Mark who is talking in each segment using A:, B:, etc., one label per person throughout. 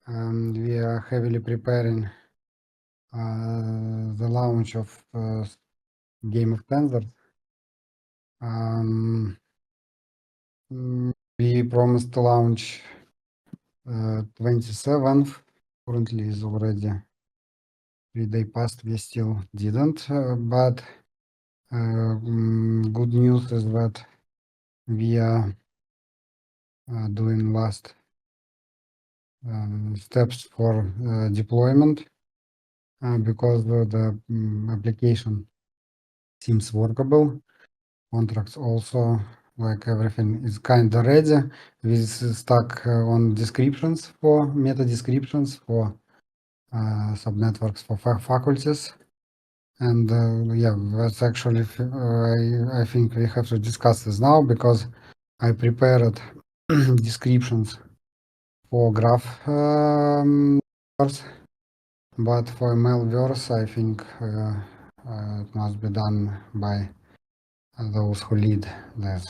A: We are heavily preparing the launch of Game of Tensors. We promised to launch 27th. Currently is already 3 days past. We still didn't, but good news is that we are doing last steps for deployment because the application seems workable. Contracts also, like everything is kind of ready. We stuck on descriptions for meta descriptions for subnetworks for faculties. And yeah, that's actually, I think we have to discuss this now because I prepared descriptions for graph but for Mailverse, I think it must be done by those who lead these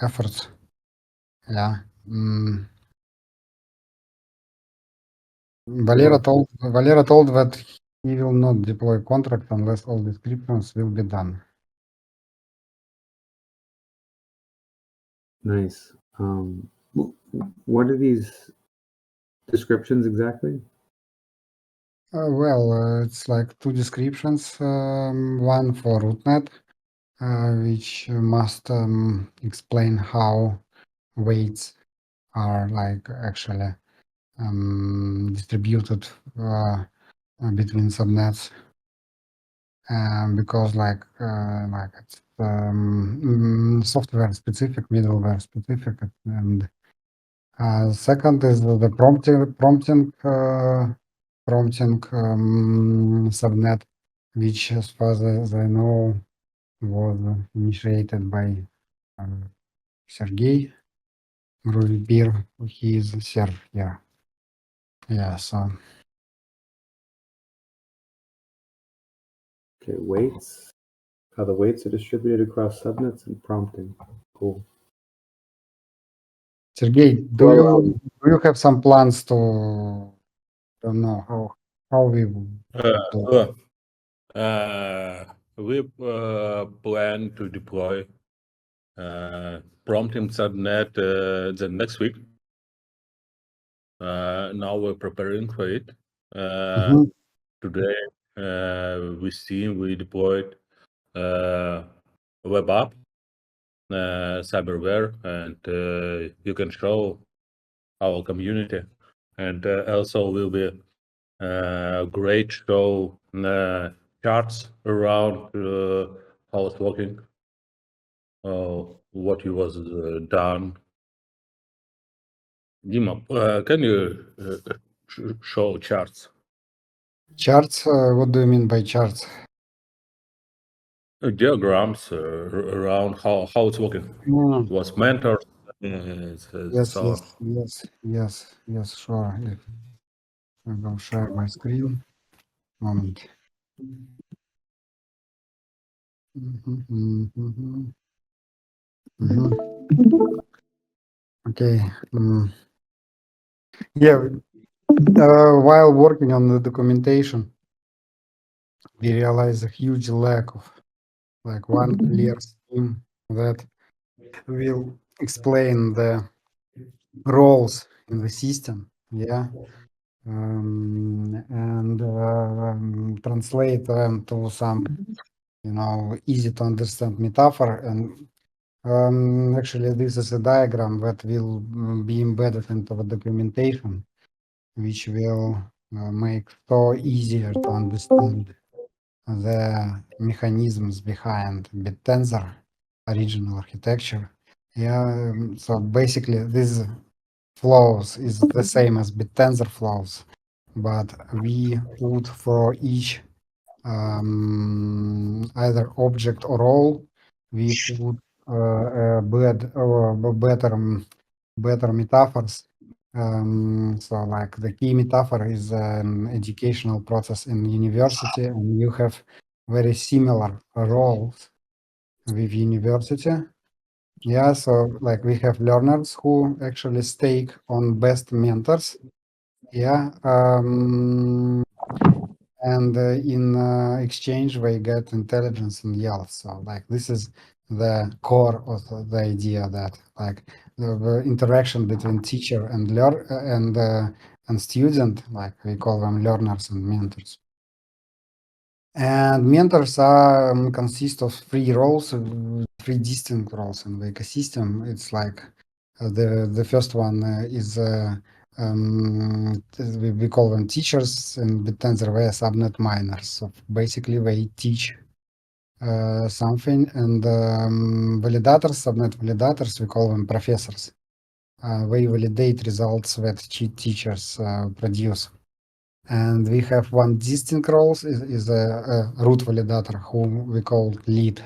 A: efforts. Yeah. Valera told that he will not deploy contract unless all descriptions will be done.
B: Nice. What are these descriptions exactly?
A: Well, it's like two descriptions. One for rootnet, which must explain how weights are like actually distributed between subnets, because like it's software specific, middleware specific, and second is the prompting subnet, which as far as I know was initiated by Sergey Gruvibir. He is here. Yeah, so
B: Okay, weights. How the weights are distributed across subnets and prompting. Cool.
A: Sergey, do you have some plans to, don't know how we do?
C: We plan to deploy prompting subnet the next week. Now we're preparing for it. Today we deployed web app, cyberware, and you can show our community, and also will be great show charts around how it's working, what you was done. Dima, can you show charts?
A: Charts? What do you mean by charts?
C: Diagrams around how it's working. Was mentors.
A: Yes, sure. I will share my screen. Moment. Okay. Yeah. While working on the documentation, we realized a huge lack of like one clear scheme that will explain the roles in the system. Yeah. And translate them to some, easy to understand metaphor. And actually, this is a diagram that will be embedded into the documentation, which will make so easier to understand the mechanisms behind BitTensor original architecture. Yeah, so basically this flows is the same as BitTensor flows, but we put for each either object or role, we put better metaphors. So like the key metaphor is an educational process in university, and you have very similar roles with university. Yeah, so like we have learners who actually stake on best mentors, Yeah. And in exchange, they get intelligence and yield. So like this is the core of the idea that like the interaction between teacher and and student, like we call them learners and mentors. And mentors are consist of three roles, three distinct roles in the ecosystem. It's like the first one is we call them teachers, and Tensor they are subnet miners. So basically, they teach something, and validators, subnet validators, we call them professors. They validate results that teachers produce. And we have one distinct roles is a root validator whom we call lead.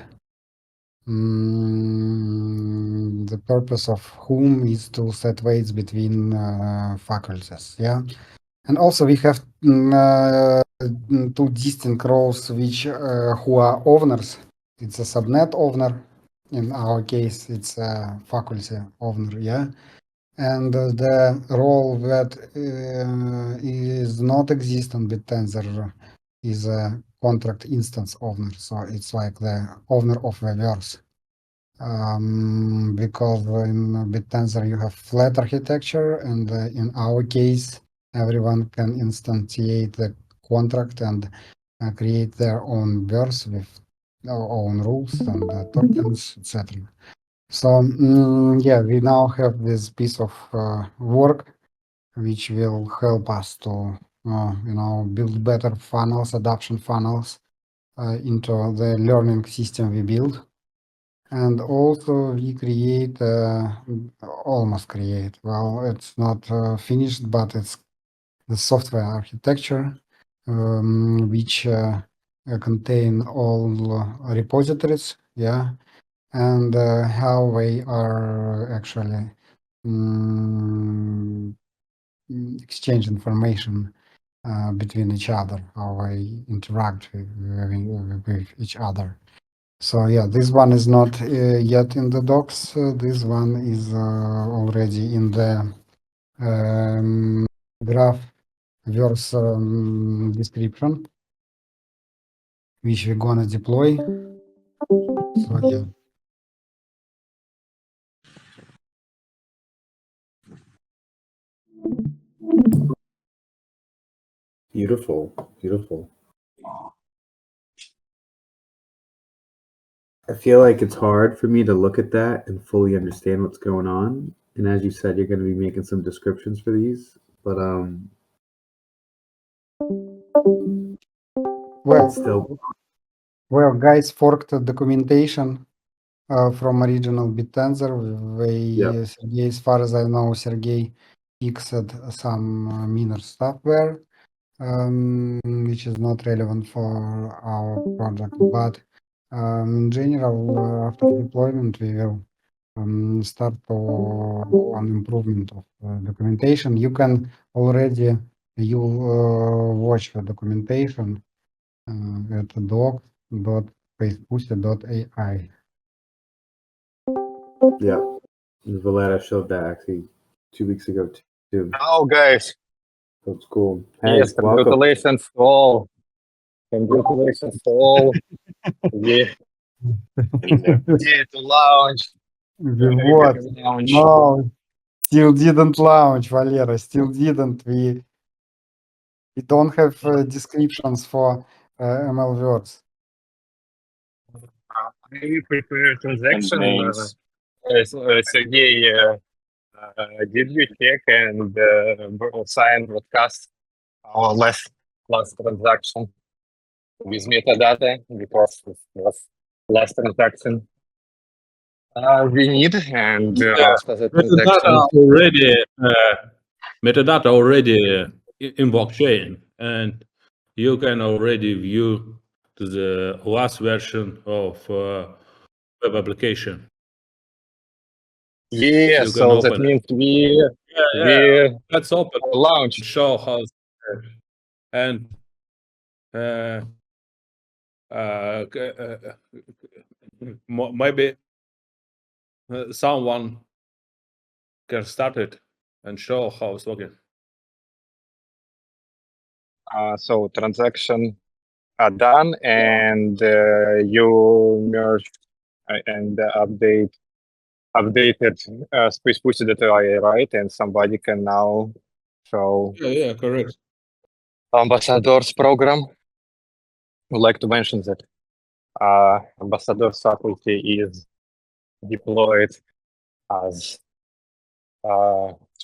A: The purpose of whom is to set weights between faculties. Yeah, and also we have two distinct roles which who are owners. It's a subnet owner. In our case, it's a faculty owner. Yeah. And the role that is not existent with Tensor is a contract instance owner. So it's like the owner of the verse. Because in Tensor you have flat architecture, and in our case, everyone can instantiate the contract and create their own verse with our own rules and tokens, etc. So yeah, we now have this piece of work which will help us to build better funnels, adoption funnels into the learning system we build. And also we create, almost create, well, it's not finished, but it's the software architecture which contain all repositories, yeah, and how they are actually exchange information between each other, how they interact with each other. So yeah, this one is not yet in the docs. This one is already in the graph verse description, which we're gonna deploy. So yeah.
B: Beautiful, beautiful. I feel like it's hard for me to look at that and fully understand what's going on. And as you said, you're going to be making some descriptions for these, but
A: Well,
B: still,
A: well, guys forked the documentation from original Tensor.
B: yeah,
A: Sergey, as far as I know, Sergey fixed some minor stuff there, which is not relevant for our project. But in general, after deployment, we will start to on improvement of documentation. You can already watch the documentation at doc.facepussy.ai.
B: yeah. Valetta showed that actually 2 weeks ago too.
D: Oh, guys.
B: That's cool. Hey,
D: Yes,
B: welcome.
D: congratulations to all. Congratulations to all. Yeah, to launch.
A: What? No, still didn't launch, Valera. Still didn't. We don't have descriptions for ML words.
D: We prepare transaction. Sergey, did you check and sign broadcast our last transaction with metadata because it was last transaction we need, and after the transaction
C: Metadata already in blockchain, and you can already view to the last version of web application.
D: Yeah,
C: You
D: so
C: can
D: that
C: open
D: means we
C: let's open
D: launch.
C: show how and maybe someone can start it and show how it's working.
D: So transaction are done, and you merge and updated space pussy data, right? And somebody can now show
C: Yeah, correct.
D: ambassadors program. Would like to mention that ambassadors faculty is deployed as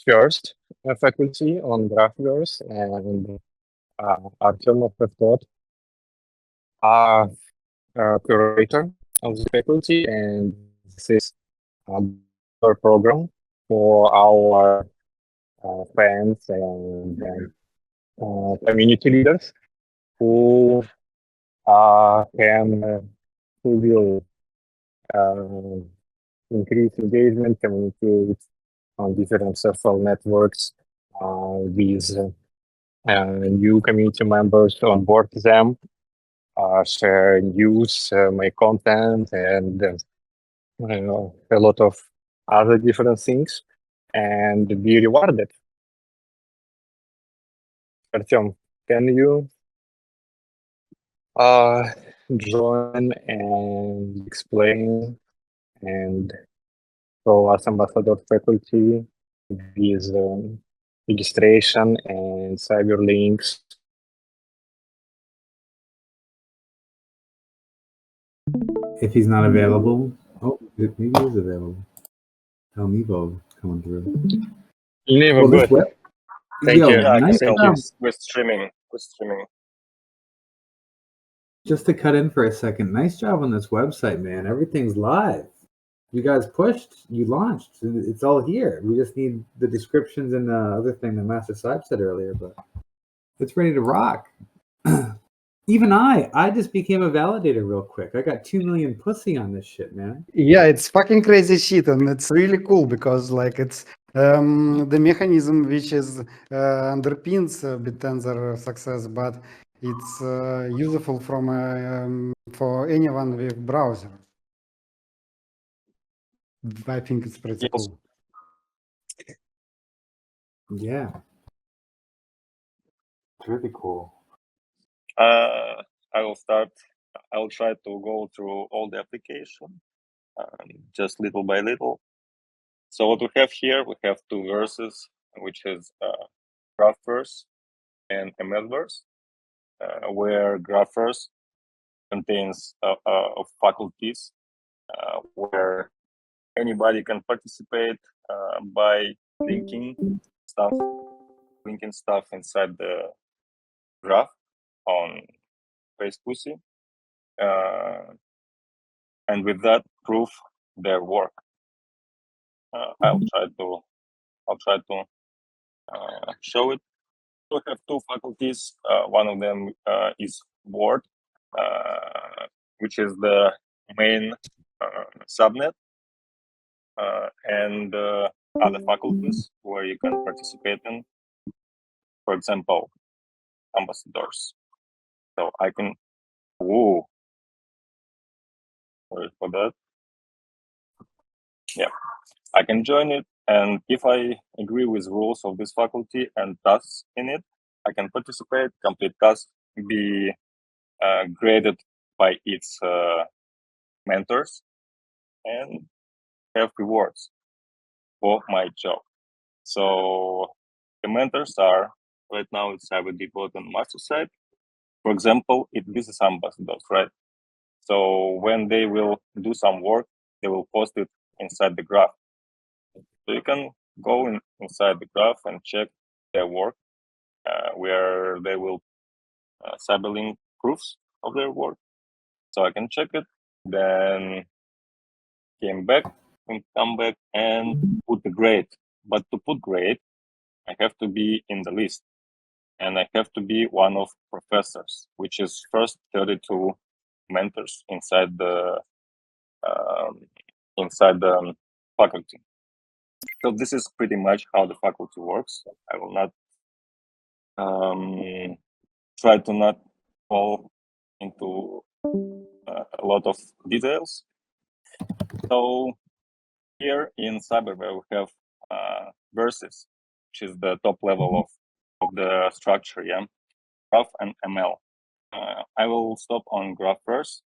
D: first faculty on GraphVerse, and Artem Offertot curator of the faculty, and this is our program for our fans and community leaders who who will increase engagement, communicate on different social networks with new community members, onboard them, share news, make content, and a lot of other different things, and be rewarded. Artyom, can you join and explain and show us ambassador faculty with registration and cyber links?
B: If he's not available, oh, maybe he is available. Mevo coming through.
D: Never
B: Well, this
D: good.
B: web.
D: Thank
B: Yo,
D: you.
B: nice
D: Thank
B: job.
D: you. We're streaming. We're streaming.
B: Just to cut in for a second, nice job on this website, man. Everything's live. You guys pushed, you launched. It's all here. We just need the descriptions and the other thing that Master Saib said earlier, but it's ready to rock. Even I just became a validator real quick. I got 2 million pussy on this shit, man.
A: Yeah, it's fucking crazy shit, and it's really cool because like it's the mechanism which is underpins Bittensor success, but it's useful from for anyone with browser. I think it's pretty cool.
B: Yeah. It's really cool.
E: I will start. I will try to go through all the application, just little by little. So what we have here, we have two verses, which is GraphVerse and MSverse, where GraphVerse contains faculties where anybody can participate by linking stuff inside the graph on FacePussy, and with that prove their work. I'll try to show it. We have two faculties. One of them is board, which is the main subnet, and other faculties where you can participate in. For example, ambassadors. So I can. Whoa. Sorry for that. Yeah, I can join it, and if I agree with rules of this faculty and tasks in it, I can participate, complete tasks, be graded by its mentors, and have rewards for my job. So the mentors are right now it's Cybertensor and Master Site. For example, this is ambassadors, right? So when they will do some work, they will post it inside the graph. So you can go inside the graph and check their work, where they will cyberlink proofs of their work. So I can check it, then come back and put the grade. But to put grade, I have to be in the list, and I have to be one of professors, which is first 32 mentors inside the faculty. So this is pretty much how the faculty works. I will not try to not fall into a lot of details. So here in Cyberware we have verses, which is the top level of the structure. Yeah. graph and ML. I will stop on graph first,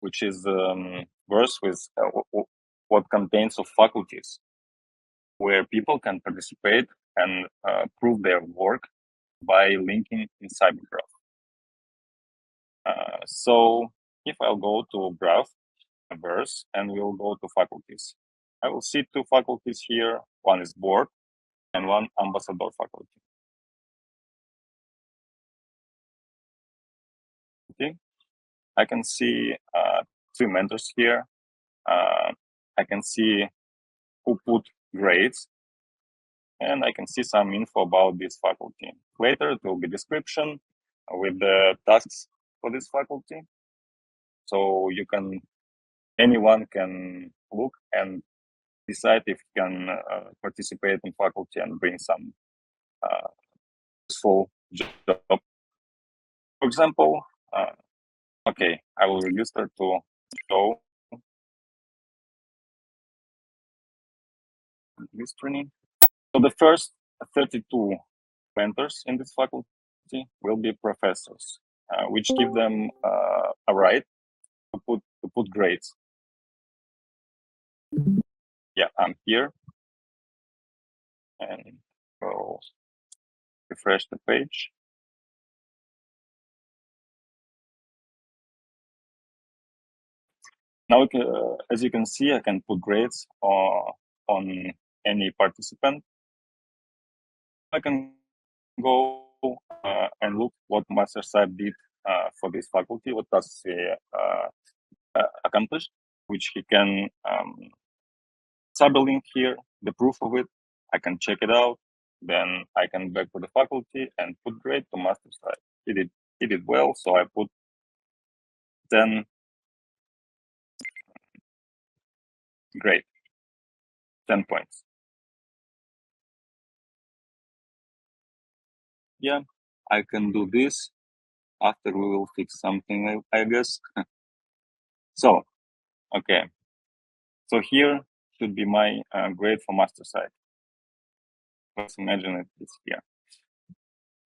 E: which is verse with what contains of faculties, where people can participate and prove their work by linking in Cybergraph. So if I'll go to graph, verse, and we'll go to faculties, I will see two faculties here. One is board and one ambassador faculty. Okay, I can see two mentors here. I can see who put grades, and I can see some info about this faculty. Later, it will be description with the tasks for this faculty. So anyone can look and decide if you can participate in faculty and bring some useful job. For example, okay, I will register to show this training. So the first 32 mentors in this faculty will be professors, which give them a right to put grades. Yeah, I'm here, and we'll refresh the page. Now, as you can see, I can put grades on any participant. I can go and look what Master Sahib did for this faculty, what tasks he accomplished, which he can link here, the proof of it. I can check it out. Then I can back to the faculty and put grade to Master Sahib. He did well, so I put 10 grade, 10 points. Yeah, I can do this. After we will fix something, I guess. So, okay. So here should be my grade for Master Sahib. Let's imagine it is here.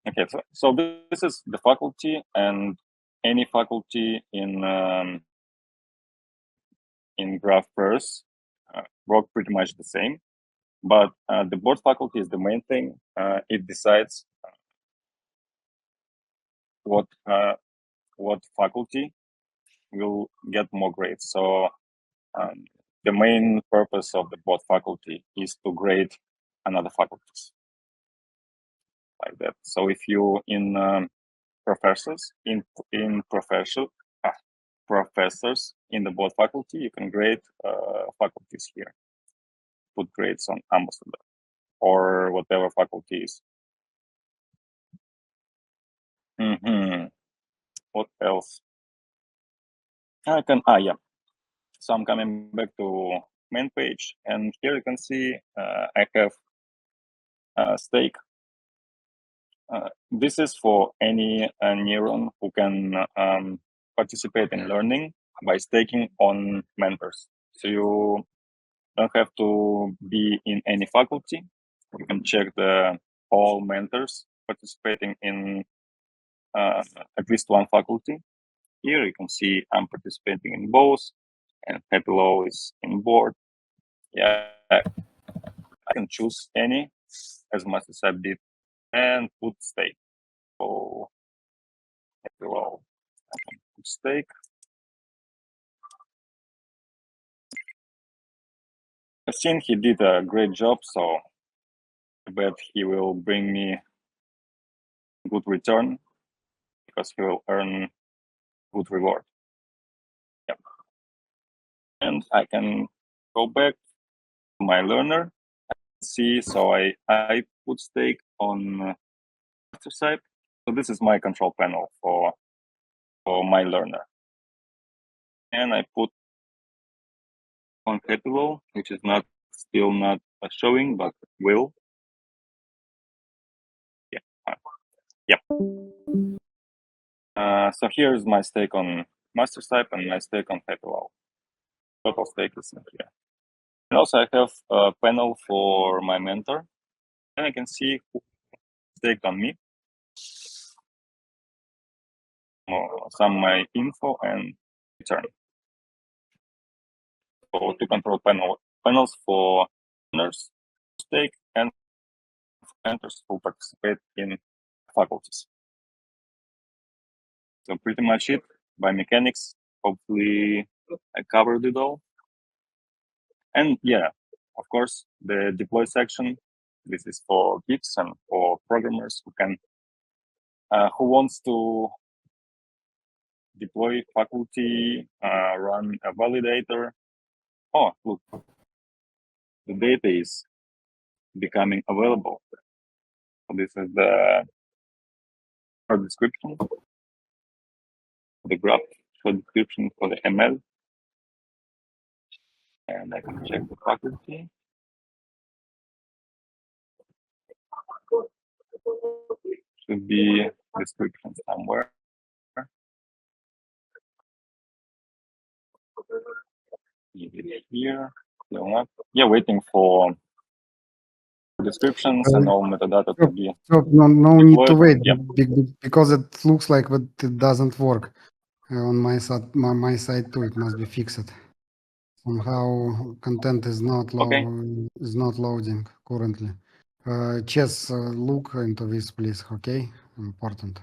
E: Okay, so this is the faculty, and any faculty in GraphVerse work pretty much the same, but the board faculty is the main thing. It decides what faculty will get more grades. So the main purpose of the board faculty is to grade another faculties like that. So if you in professors in professors in the board faculty, you can grade faculties here. Put grades on ambassador or whatever faculty is. What else? I can yeah. So I'm coming back to main page, and here you can see I have stake. This is for any neuron who can participate in learning by staking on mentors. So you don't have to be in any faculty. You can check all mentors participating in at least one faculty. Here you can see I'm participating in both, and Happy is in board. Yeah, I can choose any, as Master Sahib did, and put stake. So Happy I can put stake. I've seen he did a great job, so I bet he will bring me good return because he will earn good reward. Yep. And I can go back to my learner. See, so I put stake on Master Sahib. So this is my control panel for my learner. And I put on Happy, which is still not showing, but will. Yeah. Yep. So here's my stake on Master Sahib and my stake on Happy. Total stake is in here. And also I have a panel for my mentor, and I can see who staked on me. some info and return. So to control panels for learners stake and mentors who participate in faculties. So pretty much it. By mechanics, hopefully I covered it all. And yeah, of course, the deploy section. This is for geeks and for programmers who wants to deploy faculty, run a validator. Oh, look, the data is becoming available. So this is the short description, the graph short description for the ML. And I can check the faculty. Should be description somewhere. Here. Yeah, waiting for descriptions and all metadata to be.
A: So no need to
E: deployed.
A: wait
E: Yep.
A: because it looks like that it doesn't work on my side. My side too. It must be fixed. Somehow content is not loading currently. Chess, look into this, please. Okay, important.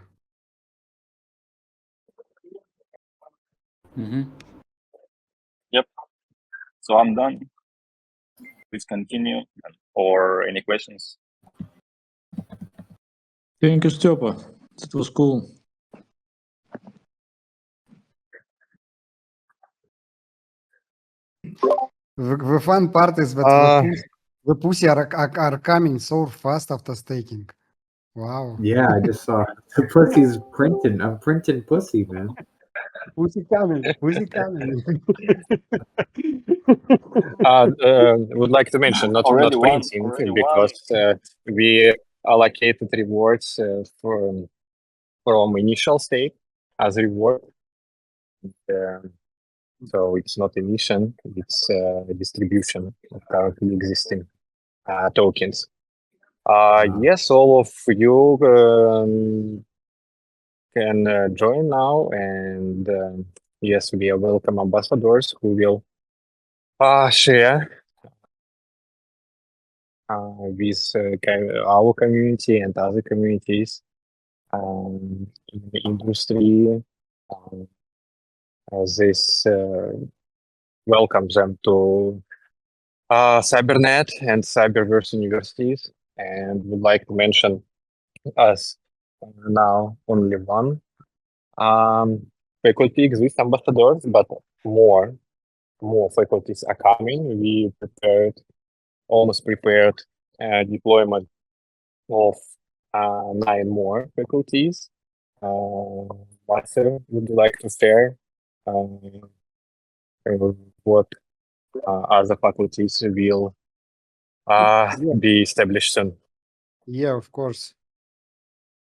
E: Yep. So I'm done. Please continue. Or any questions?
F: Thank you, Stepa. That was cool.
A: The fun part is that the pussy are coming so fast after staking. Wow.
B: Yeah, I just saw the pussy's printing. I'm printing pussy, man.
A: Pussy coming. Pussy coming.
D: Would like to mention not
E: Already
D: printing
E: one.
D: because we allocated rewards from initial stake as reward. So it's not emission, it's a distribution of currently existing tokens. Yes, all of you can join now, and yes, we are welcome ambassadors who will share with our community and other communities in the industry. This welcomes them to Cybernet and Cyberverse universities, and would like to mention us now only one faculty exists ambassadors, but more faculties are coming. We almost prepared deployment of 9 more faculties. Marcel, would you like to share what other faculties will be established soon?
A: Yeah, of course.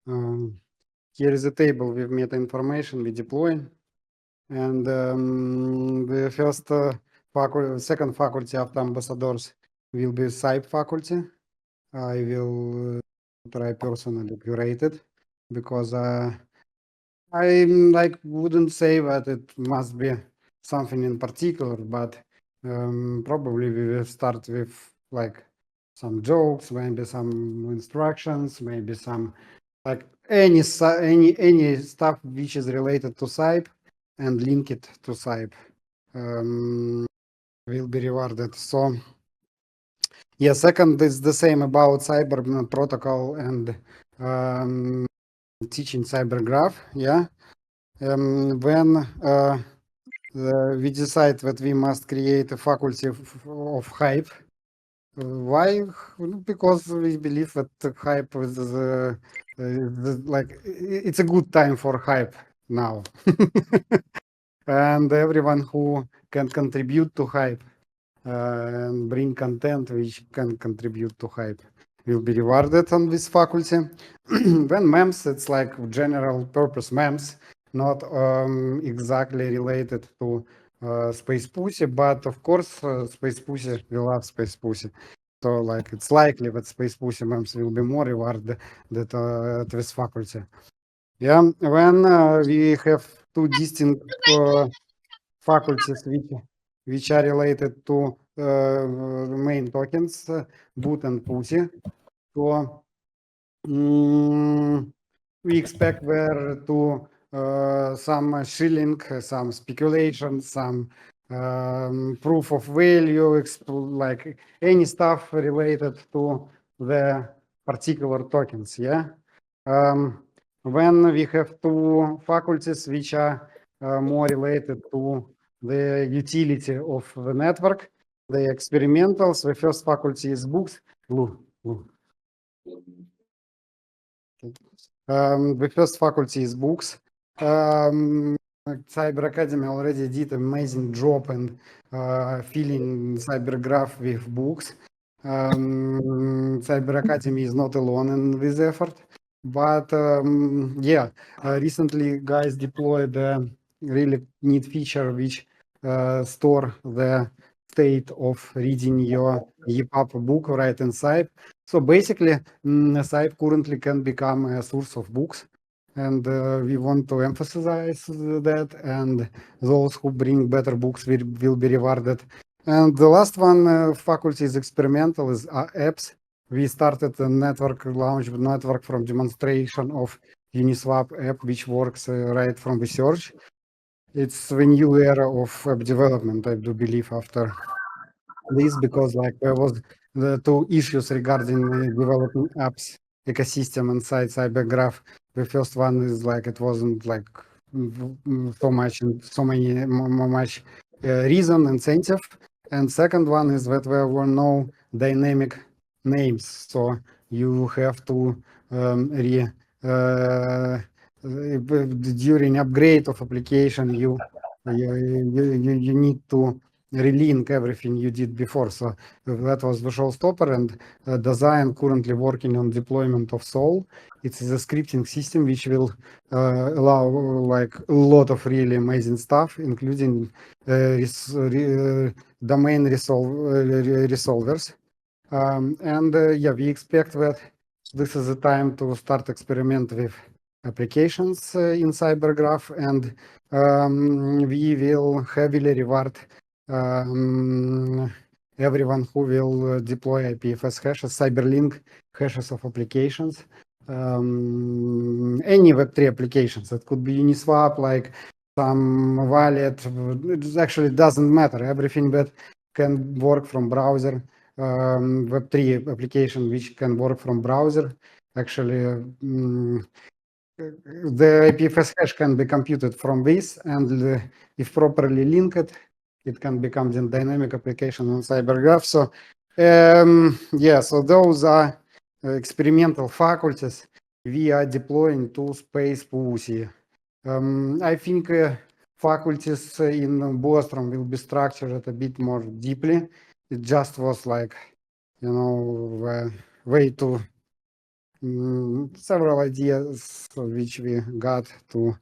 A: Here is a table with meta information we deploy, and the first second faculty after ambassadors will be Cyb faculty. I will try personally curate it because I wouldn't say that it must be something in particular, but probably we will start with like some jokes, maybe some instructions, maybe some like any stuff which is related to Cyb and link it to Cyb will be rewarded. So yeah, second is the same about Cyber protocol and teaching CyberGraph. Yeah, when we decide that we must create a faculty of Hype. Why? Because we believe that Hype is like it's a good time for Hype now, and everyone who can contribute to Hype and bring content which can contribute to Hype will be rewarded on this faculty. When MEMS, it's like general purpose MEMS, not exactly related to Space Pussy, but of course Space Pussy will love Space Pussy. So like it's likely that Space Pussy MEMS will be more rewarded than this faculty. Yeah, when we have two distinct faculties which are related to main tokens, boot and pussy. So we expect there to some shilling, some speculation, some proof of value, like any stuff related to the particular tokens. Yeah. When we have two faculties which are more related to the utility of the network, the experimentals, the first faculty is books. The first faculty is books. Cyber Academy already did an amazing job in filling CyberGraph with books. Cyber Academy is not alone in this effort, but yeah, recently guys deployed a really neat feature which store the state of reading your EPUB book right inside. So basically, site currently can become a source of books, and we want to emphasize that, and those who bring better books will be rewarded. And the last one, faculty is experimental, is apps. We started a network, launched a network from demonstration of Uniswap app, which works right from the search. It's the new era of web development, I do believe, after this, because like there was the two issues regarding developing apps ecosystem inside CyberGraph. The first one is like it wasn't like so much reason incentive, and second one is that there were no dynamic names, so you have to during upgrade of application you need to relink everything you did before. So that was the showstopper, and Design currently working on deployment of Soul. It is a scripting system which will allow like a lot of really amazing stuff, including domain resolvers. And yeah, we expect that this is the time to start experiment with applications in CyberGraph, and we will heavily reward everyone who will deploy IPFS hashes, Cyberlink hashes of applications, any Web3 applications. That could be Uniswap, like some wallet. It actually doesn't matter. Everything that can work from browser, Web3 application which can work from browser. Actually, the IPFS hash can be computed from this, and if properly linked, it can become the dynamic application on CyberGraph. So yeah, so those are experimental faculties we are deploying to Space Pussy. I think faculties in bostrom will be structured a bit more deeply. It just was like, you know, way to several ideas which we got to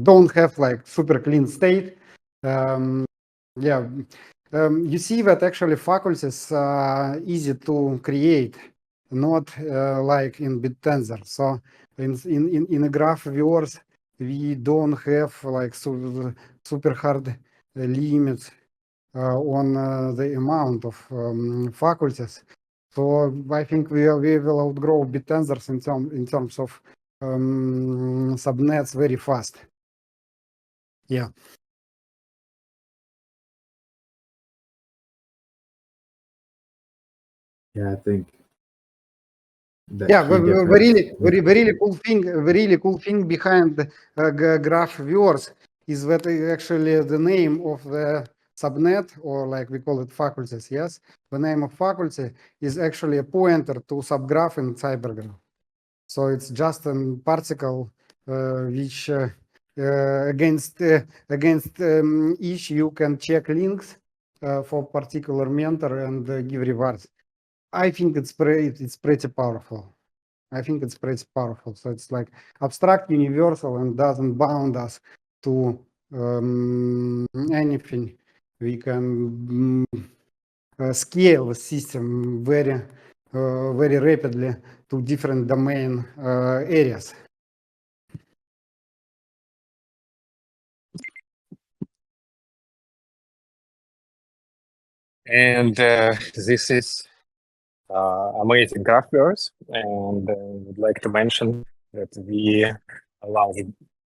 A: don't have like super clean state. Yeah, you see that actually faculties are easy to create, not like in BitTensor. So in a graph viewers, we don't have like super hard limits on the amount of faculties. So I think we will outgrow BitTensors in terms of subnets very fast. Yeah.
B: Yeah, I think.
A: Yeah, the really cool thing behind graph viewers is that actually the name of the subnet, or like we call it faculties, yes, the name of faculty is actually a pointer to subgraph in CyberGraph. So it's just a particle which against each you can check links for particular mentor and give rewards. I think it's pretty powerful. I think it's pretty powerful. So it's like abstract, universal, and doesn't bound us to anything. We can scale the system very rapidly to different domain areas.
D: And this is amazing GraphVerse, and would like to mention that we allow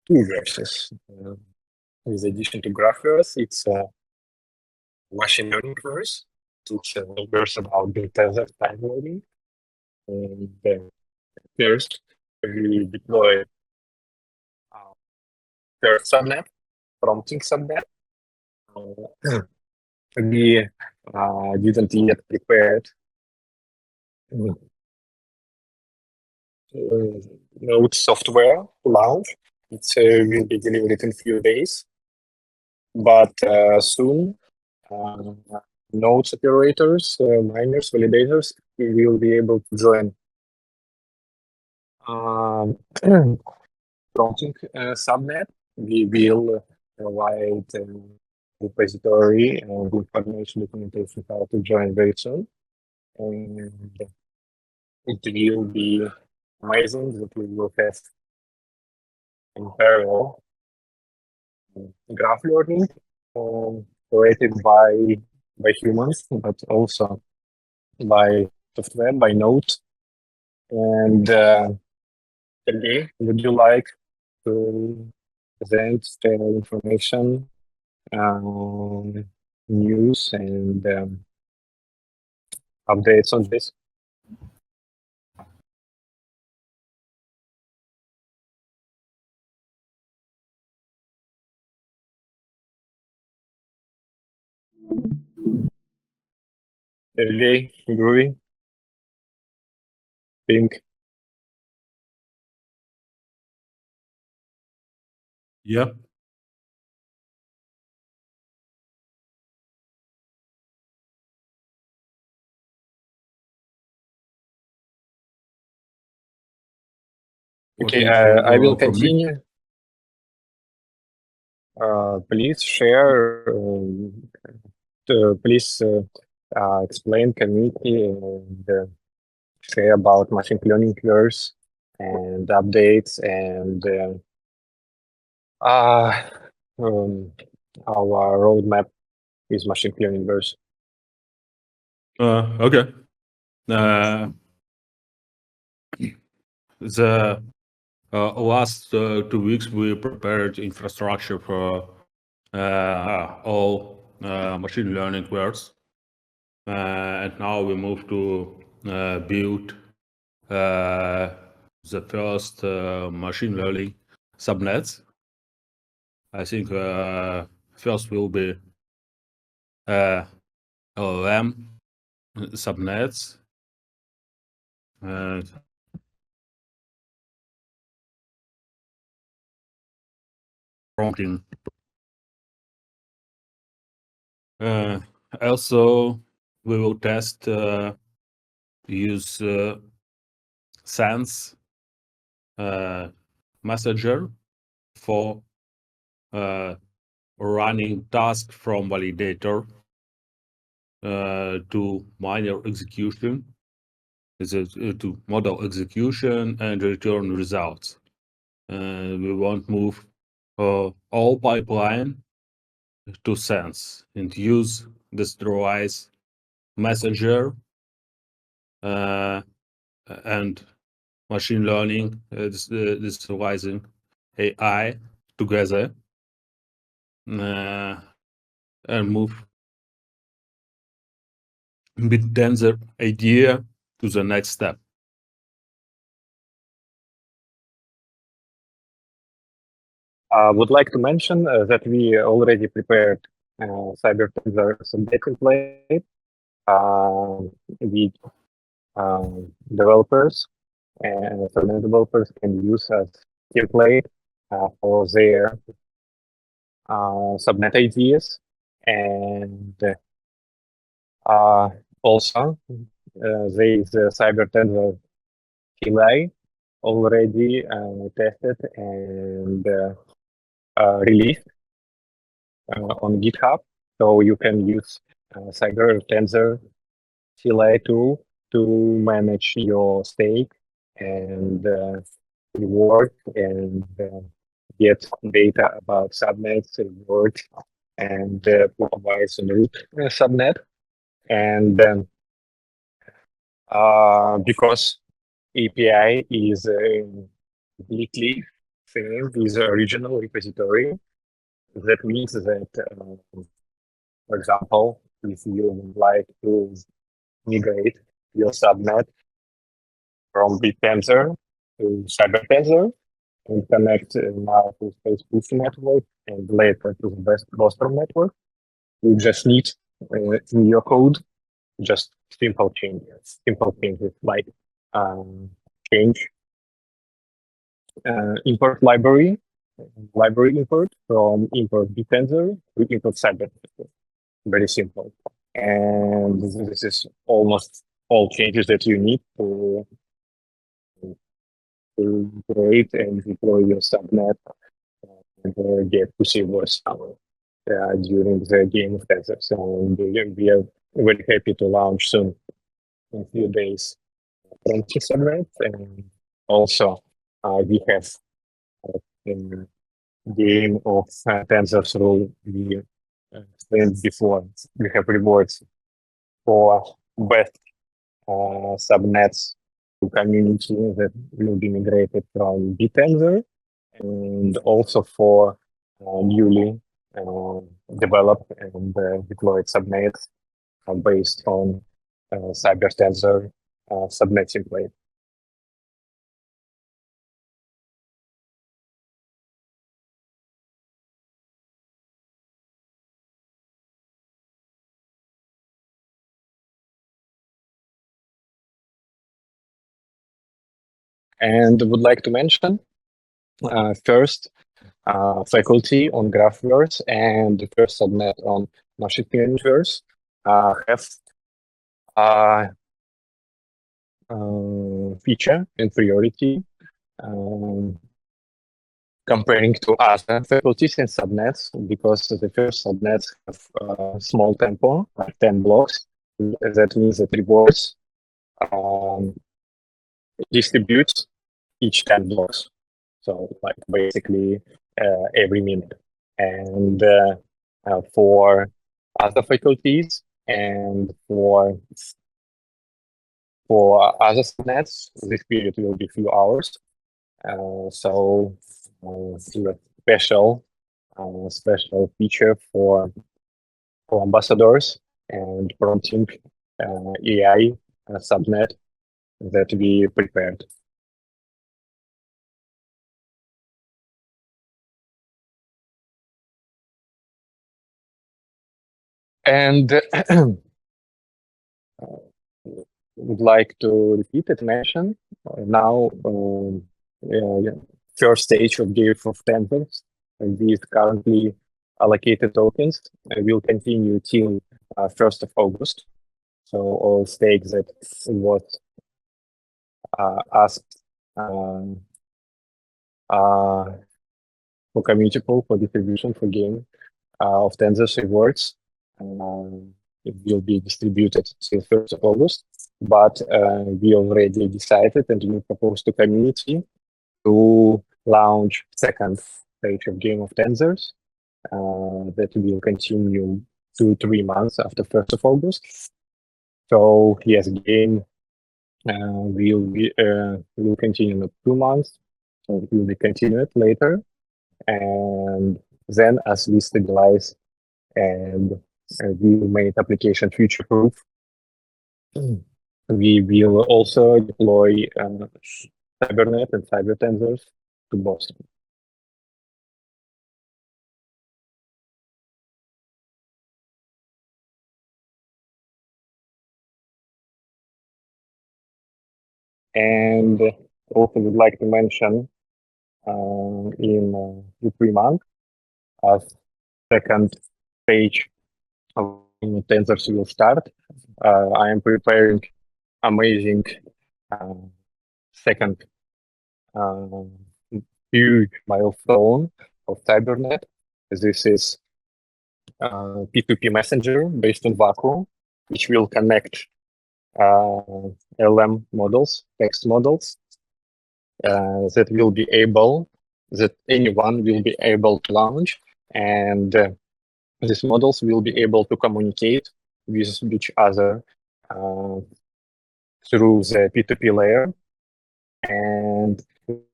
D: two verses. With addition to GraphVerse, it's a machine learning verse. It's a verse about the tensor time loading. And first, we deploy third subnet, prompting subnet. We didn't yet prepared Node software launch. It will be delivered in a few days, but soon nodes operators, miners, validators will be able to join prompting subnet. We will provide repository and information documentation how to join very soon. And it will be amazing that we will have in parallel graph learning created by humans, but also by software, by nodes. And Sergey, would you like to present the information, news, and updates on this? Sergey, Groovy, Pink.
C: Yep.
D: Okay,
C: What
D: I will
C: for me?
D: continue. Please share. Please explain community and share about machine learning course and updates and our roadmap with machine learning verse.
C: Okay. The last 2 weeks we prepared infrastructure for all machine learning words, and now we move to build the first machine learning subnets. I think first will be LLM subnets, and prompting. Also, we will test use Sense messenger for running task from validator to miner execution, to model execution and return results. We want to move all pipeline to Sense and use destroys messenger and machine learning, destroying AI together, and move bit tensor idea to the next step.
D: I would like to mention that we already prepared Cybertensor Subnet template. We developers and Subnet developers can use as template for their subnet ideas, and also there is a Cybertensor CLI already tested and released on GitHub, so you can use Cybertensor CLI tool to manage your stake and reward and get data about subnets, reward, and provide some root subnet. And because API is completely same with the original repository, that means that, for example, if you would like to migrate your subnet from Tensor to Cybertensor and connect now to Facebook network and later to the bostrom network, you just need in your code just simple changes like change import library import from import Tensor to import Cybertensor. Very simple. And this is almost all changes that you need to create and deploy your subnet and get to CosmWasm during the Game of Tensors. And we are very happy to launch soon in a few days from subnet. And also we have in Game of Tensors rule we explained before. We have rewards for best subnets to community that will be migrated from Tensor, and also for newly developed and deployed subnets based on Cybertensor subnet template. And would like to mention first faculty on Graphverse and the first subnet on machine learning have feature and priority comparing to other faculties and subnets, because the first subnets have small tempo, like 10 blocks. That means that rewards distributes each 10 blocks. So like basically every minute. And for other faculties and for other subnets, this period will be few hours. So a special feature for ambassadors and prompting AI subnet that we prepared. And would like to repeat and mention now first stage of Game of Tensors, and these currently allocated tokens will continue till 1st of August. So all stakes that was asked for community pool for distribution for Game of Tensors rewards. It will be distributed till 1st of August, but we already decided and we proposed to community to launch second stage of Game of Tensors that will continue 2-3 months after 1st of August. So yes, game will continue in 2 months, so it will be continued later, and then as we stabilize and we will make application future-proof, we will also deploy Cybernet and Cybertensors to bostrom. And also would like to mention in 2-3 months, as second stage of Tensors will start, I am preparing amazing second huge milestone of Cybernet. This is P2P messenger based on Vacuum, which will connect LM models, text models, that anyone will be able to launch, and these models will be able to communicate with each other through the P2P layer, and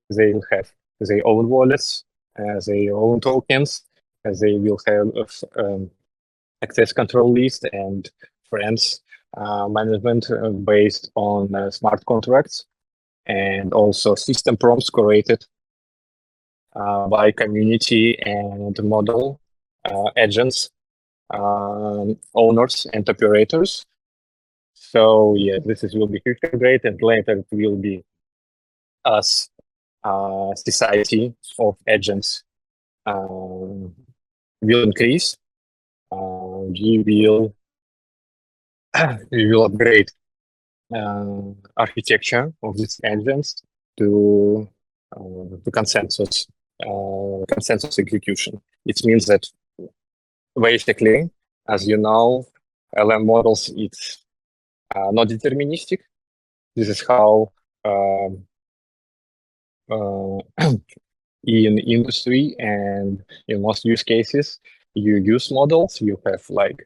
D: they will have their own wallets, their own tokens, they will have access control list and friends management based on smart contracts, and also system prompts created by community and model agents, owners and operators. So yeah, this will be future great, and later it will be us society of agents will increase. We will upgrade architecture of these agents to consensus execution. It means that basically, as you know, LM models, it's not deterministic. This is how in industry and in most use cases, you use models, you have like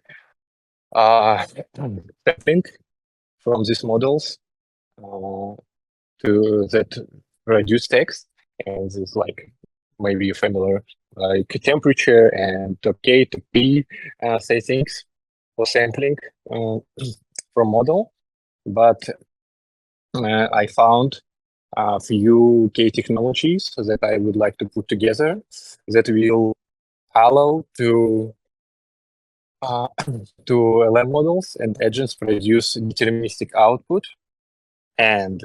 D: sampling from these models to that produce text, and it's like maybe you're familiar, like temperature and top K to P settings for sampling from model. But I found a few key technologies that I would like to put together that will allow to LM models and agents produce deterministic output, and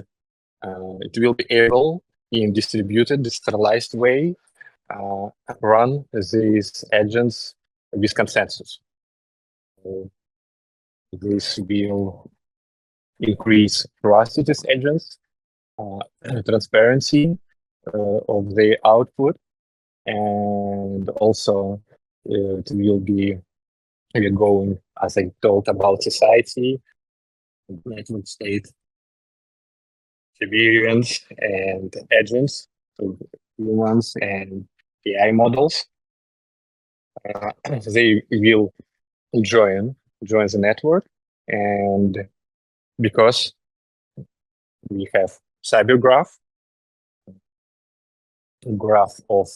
D: it will be able in distributed, decentralized way run these agents with consensus. So this will increase trust in these agents, transparency of the output, and also it will be going, as I talked about, society, network state, civilians, and agents, so humans and AI models. They will join the network, and because we have cybergraph, graph of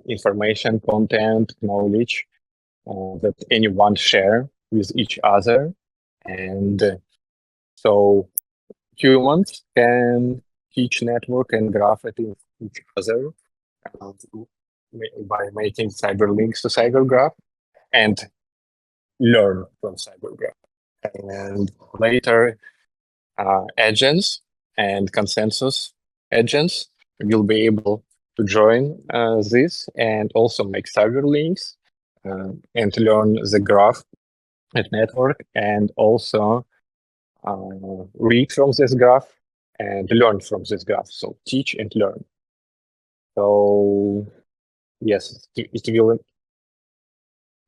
D: information, content, knowledge that anyone share with each other, and so humans can teach network and graph at each other by making cyber links to cybergraph and learn from cybergraph. And later, agents and consensus agents will be able to join this and also make cyber links and learn the graph at network, and also read from this graph and learn from this graph. So teach and learn. So yes, it will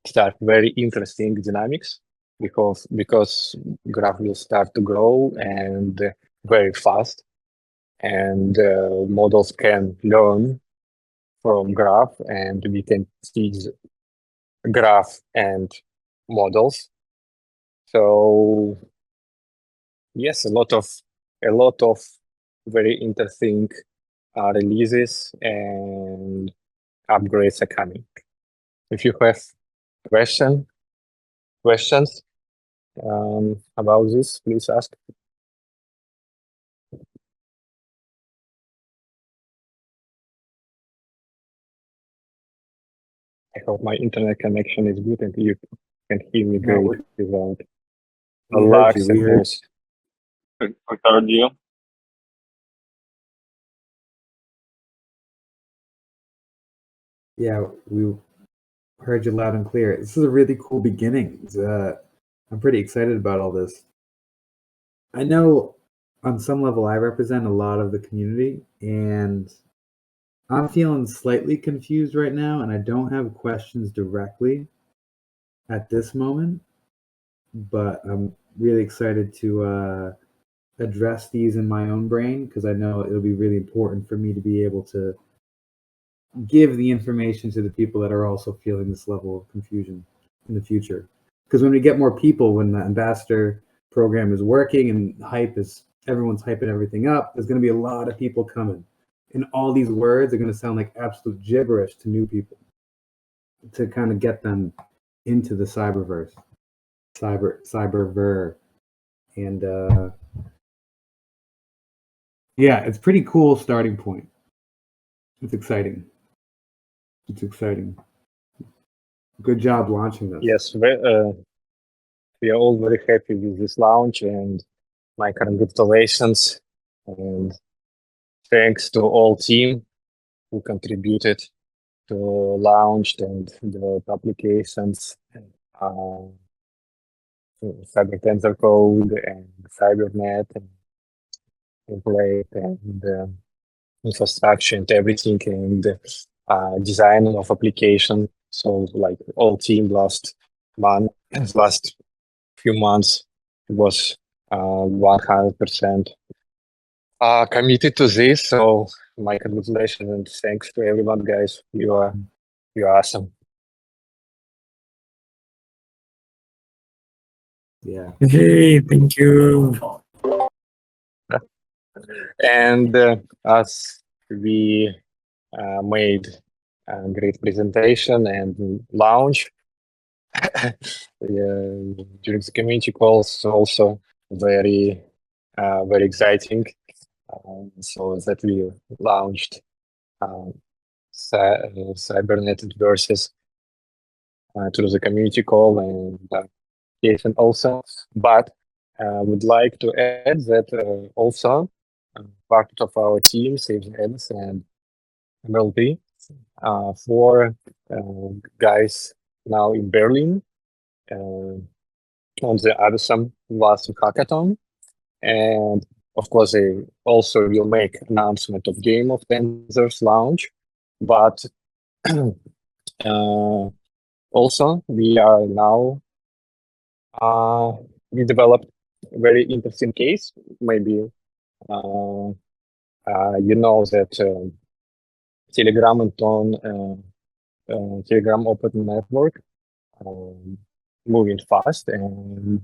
D: start very interesting dynamics because graph will start to grow and very fast, and models can learn from graph, and we can teach graph and models. So yes, a lot of very interesting releases and upgrades are coming. If you have questions about this, please ask. I hope my internet connection is good and you can hear me great without lags and noise.
E: We heard you.
B: Yeah, we heard you loud and clear. This is a really cool beginning. I'm pretty excited about all this. I know on some level I represent a lot of the community, and I'm feeling slightly confused right now, and I don't have questions directly at this moment, but I'm really excited to address these in my own brain, because I know it'll be really important for me to be able to give the information to the people that are also feeling this level of confusion in the future. Because when we get more people, when the ambassador program is working and everyone's hyping everything up, there's going to be a lot of people coming. And all these words are going to sound like absolute gibberish to new people to kind of get them into the cyberverse, cyberver. And yeah, it's pretty cool starting point. It's exciting. It's exciting. Good job launching this.
D: Yes, we are all very happy with this launch, and my congratulations. And thanks to all team who contributed to launch and develop applications, Cybertensor code and Cybernet and template and infrastructure and everything, and design of application. So like all team last few months was 100% committed to this. So my congratulations and thanks to everyone, guys. You're awesome.
B: Yeah.
G: Hey, thank you.
D: And as we made a great presentation and launch during the community calls, also very exciting. So that we launched Cybernet versus through the community call and application also. But would like to add that also part of our team, SafeMS and MLP, four guys now in Berlin on the CosmWasm hackathon. And of course, they also will make announcement of Game of Tensors launch. But also, we are now, we developed a very interesting case. Maybe you know that Telegram and Telegram Open Network moving fast, and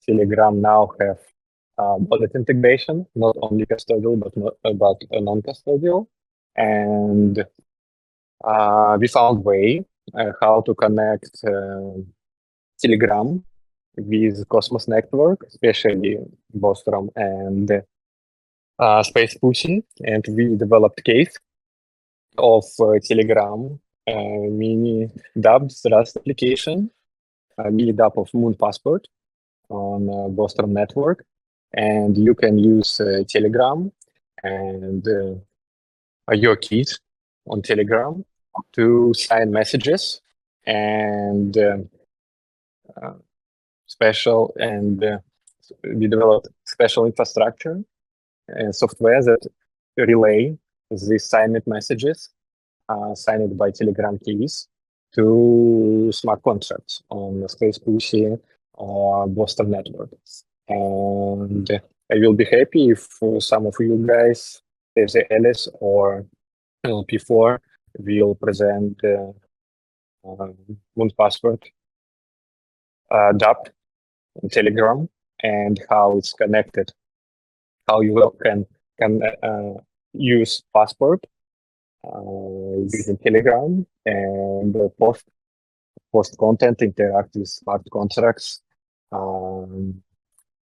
D: Telegram now have wallet integration, not only custodial but non-custodial, and we found way how to connect Telegram with Cosmos network, especially Bostrom and Space Pussy, and we developed case of Telegram mini dApp Rust application, mini dApp of Moon Passport on Bostrom network, and you can use Telegram and your keys on Telegram to sign messages and we developed special infrastructure and software that relay these signed messages signed by Telegram keys to smart contracts on Space Pussy or Bostrom network. And I will be happy if some of you guys, if the Alice or LP4, will present Moon Passport dApp on Telegram and how it's connected, how you can use Passport using Telegram and post content, interact with smart contracts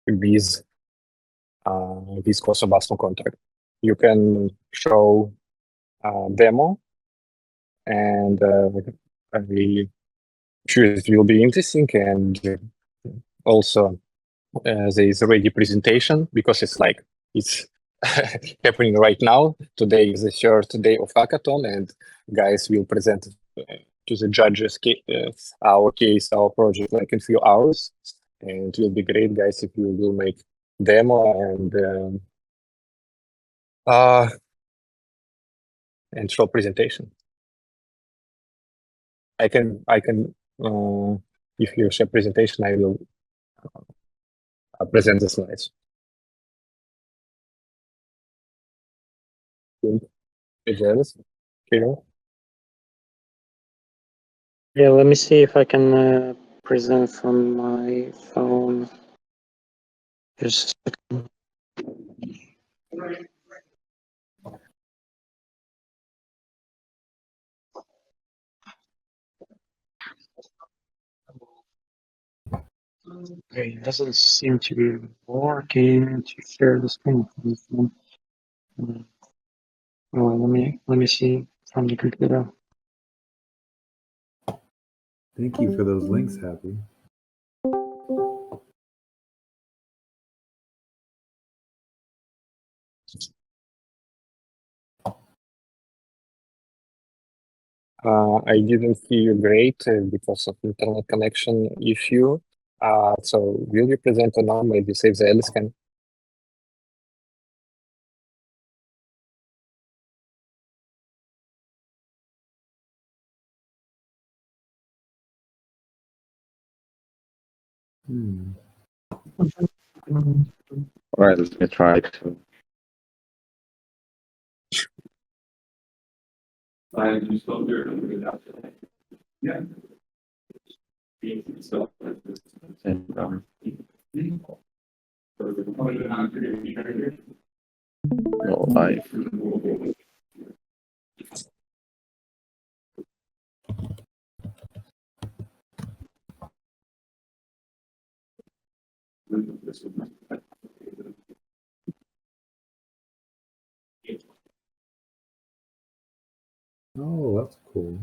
D: with CosmWasm contract. You can show demo, and I'm sure it will be interesting. And also there is already presentation because it's happening right now. Today is the third day of hackathon, and guys will present to the judges our project like in few hours. And it will be great, guys, if you will make demo and show presentation. I can if you share presentation, I will present the slides.
H: Yeah, let me see if I can present from my phone. Just a second. Okay, it doesn't seem to be working to share the screen from this one. Oh, let me see from the computer.
B: Thank you for those links, Happy.
D: I didn't hear you great because of internet connection issue. So will you present or now? Maybe save the L scan.
I: All right, let me try to. Go live.
B: Oh, that's cool.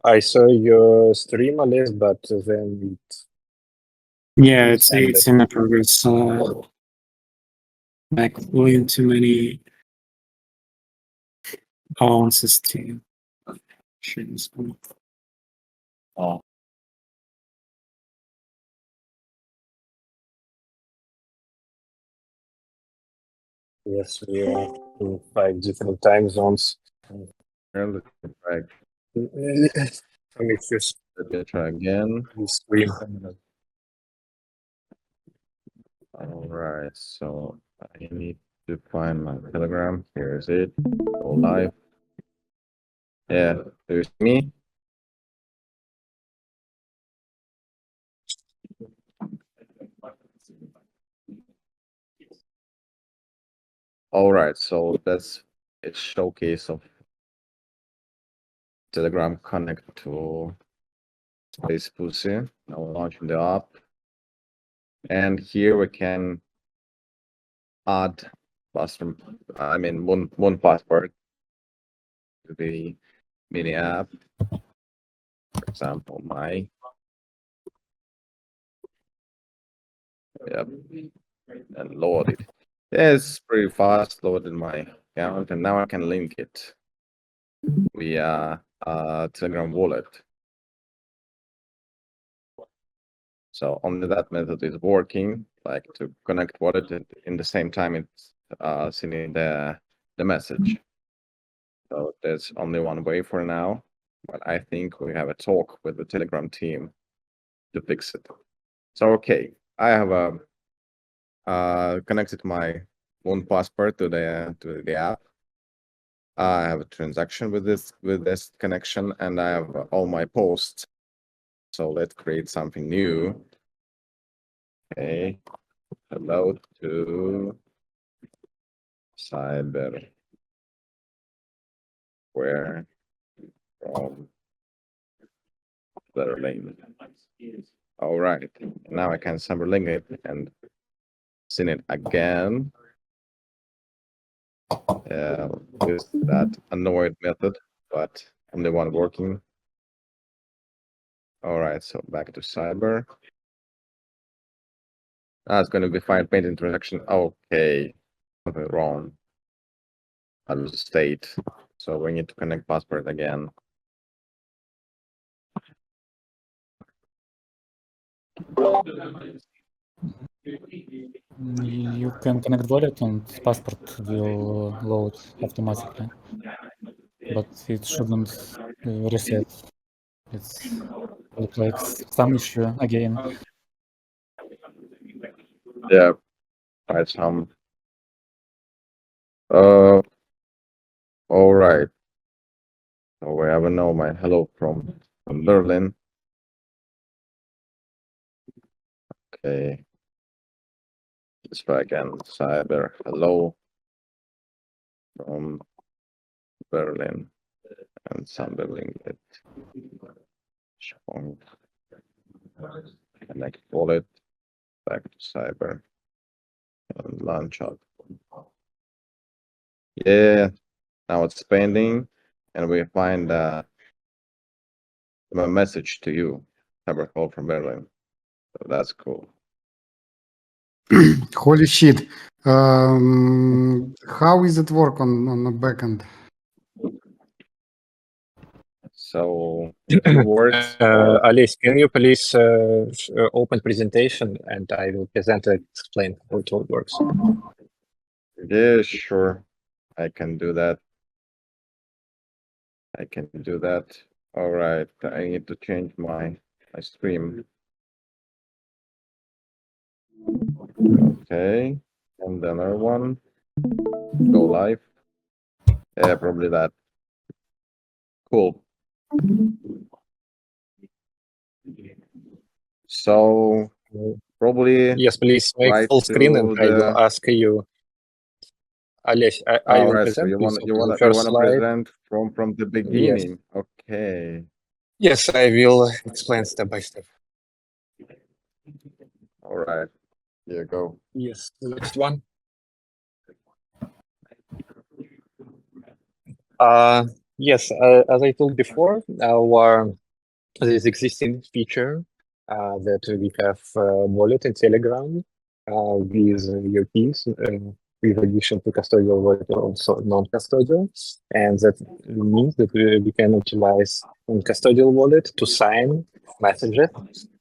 D: I saw your stream, Alice, but then
H: Yeah, it's
D: ended.
H: in a progress. Like way too many balances to share this one.
I: Oh,
D: Yes, we are in 5 different time zones.
I: let me try.
D: Let me just
I: Let me try again.
D: stream.
I: All right, so I need to find my Telegram. Here is it. Go live. Yeah, there's me. All right, so that's a showcase of Telegram connect to Space Pussy. Now we're launching the app. And here we can add bostrom, one password to the mini app. For example, my. Yep. And load it. It's pretty fast, loaded my account, and now I can link it via Telegram wallet. So only that method is working, like to connect wallet in the same time it's sending the message. So there's only one way for now, but I think we have a talk with the Telegram team to fix it. So okay, I have connected my one passport to the app. I have a transaction with this connection, and I have all my posts. So let's create something new. Okay, hello to Cyber, where from Berlin. All right, now I can Cyberlink it and send it again. With that annoyed method, but I'm the one working. All right, so back to Cyber. That's going to be fine. Paint introduction. Okay, something wrong. I lose state, so we need to connect passport again.
J: You can connect wallet and passport will load automatically, but it shouldn't reset. It's like some issue again.
I: Yeah, quite some. All right. So we have a my hello from Berlin. Okay. Let's try again. Cyber hello from Berlin and somebody it. Connect wallet back to cyber and launch out. Yeah, now it's pending, and we find a message to you, cyber call from Berlin. So that's cool.
A: Holy shit. How is it work on the backend?
I: So it works.
D: Alice, can you please open presentation and I will present and explain how it all works.
I: Yeah, sure. I can do that. I can do that. All right. I need to change my stream. Okay. And another one. Go live. Yeah, probably that. Cool. So probably
D: Yes, please make
I: right
D: full screen and
I: to
D: I will
I: the.
D: ask you. Alice, I
I: All
D: will
I: right. So
D: present.
I: you
D: Please
I: want
D: open the first slide.
I: present from the beginning. Okay.
D: Yes, I will explain step by step.
I: All right. Here you go.
D: Yes, the next one. Yes, as I told before, this existing feature that we have wallet in Telegram with your keys, with addition to custodial wallet, also non-custodial, and that means that we can utilize custodial wallet to sign messages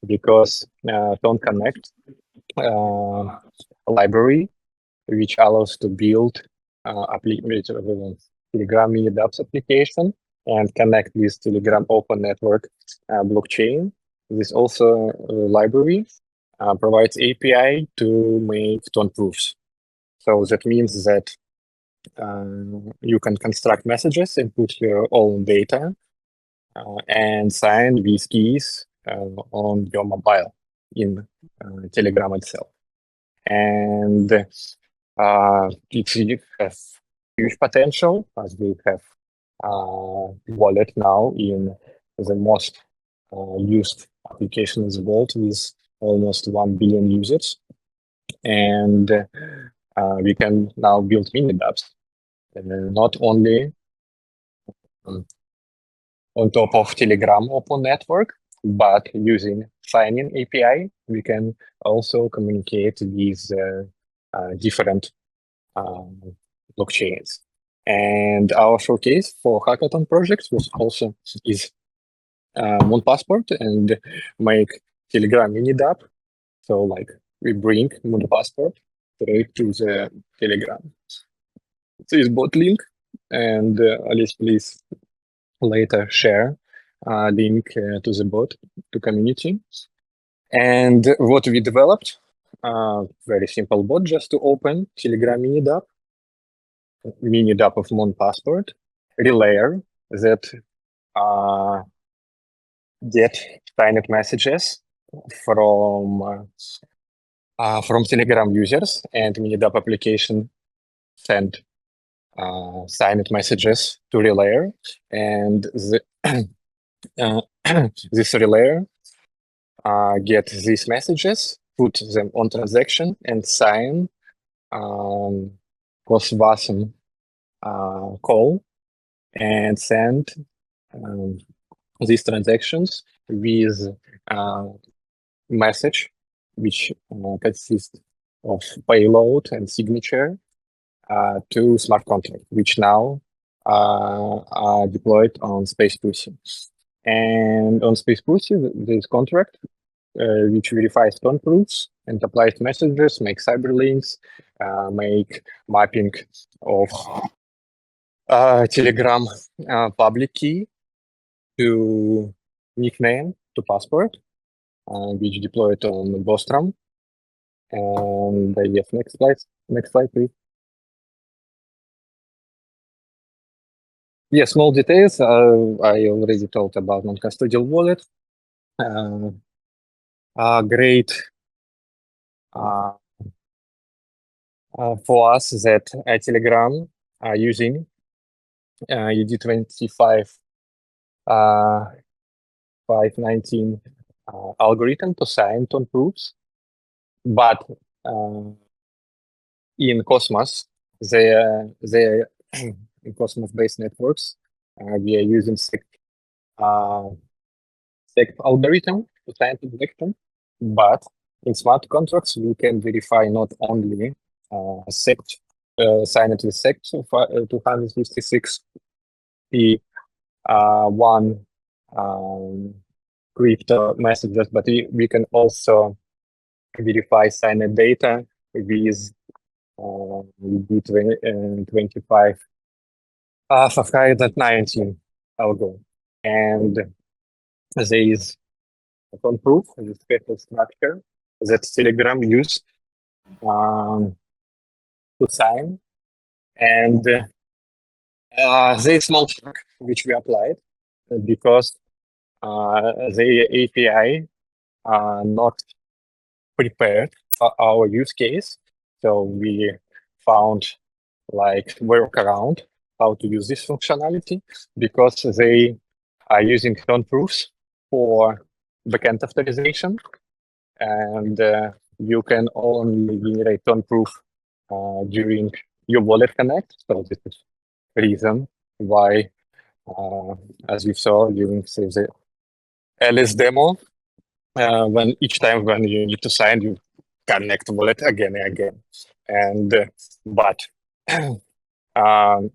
D: because Tone Connect library, which allows to build Telegram mini dApps application and connect with Telegram Open Network blockchain. This also library provides API to make Tone proofs. So that means that you can construct messages, input your own data, and sign these keys on your mobile in Telegram itself. And it has huge potential as we have wallet now in the most used application in the world with almost 1 billion users. And we can now build mini dApps, not only on top of Telegram Open Network, but using signing API, we can also communicate with different blockchains. And our showcase for hackathon projects was also is Moon Passport and make Telegram mini dApp. So like we bring Moon Passport straight to the Telegram. So it's bot link, and Alice, please later share link to the bot to community. And what we developed, very simple bot just to open Telegram mini dApp of Moon Passport, relayer that get signed messages from Telegram users, and mini dApp application send signed messages to relayer, and this relayer get these messages, put them on transaction, and sign CosmWasm call and send these transactions with message which consists of payload and signature to smart contract, which now are deployed on Space Pussy. And on Space Pussy, this contract which verifies Tone proofs and applies messages, make cyberlinks, make mapping of Telegram public key to nickname to passport, which deployed on bostrom, And yes, next slide, please. Yeah, small details. I already talked about non-custodial wallet. Great for us that Telegram are using UD25 519 algorithm to sign on proofs, but in Cosmos, they in Cosmos-based networks, we are using SEC algorithm to sign transaction, but in smart contracts we can verify not only SEC signed with SEC 256 P1 crypto messages, but we can also verify signed data with B25 519 algo. And there is a proof, the special structure that Telegram used to sign. And there is small trick which we applied because the API are not prepared for our use case. So we found like workaround how to use this functionality because they are using non-proofs for backend authorization, and you can only generate non-proof during your wallet connect. So this is the reason why, as you saw during the LS demo, when each time when you need to sign, you connect wallet again and again. And but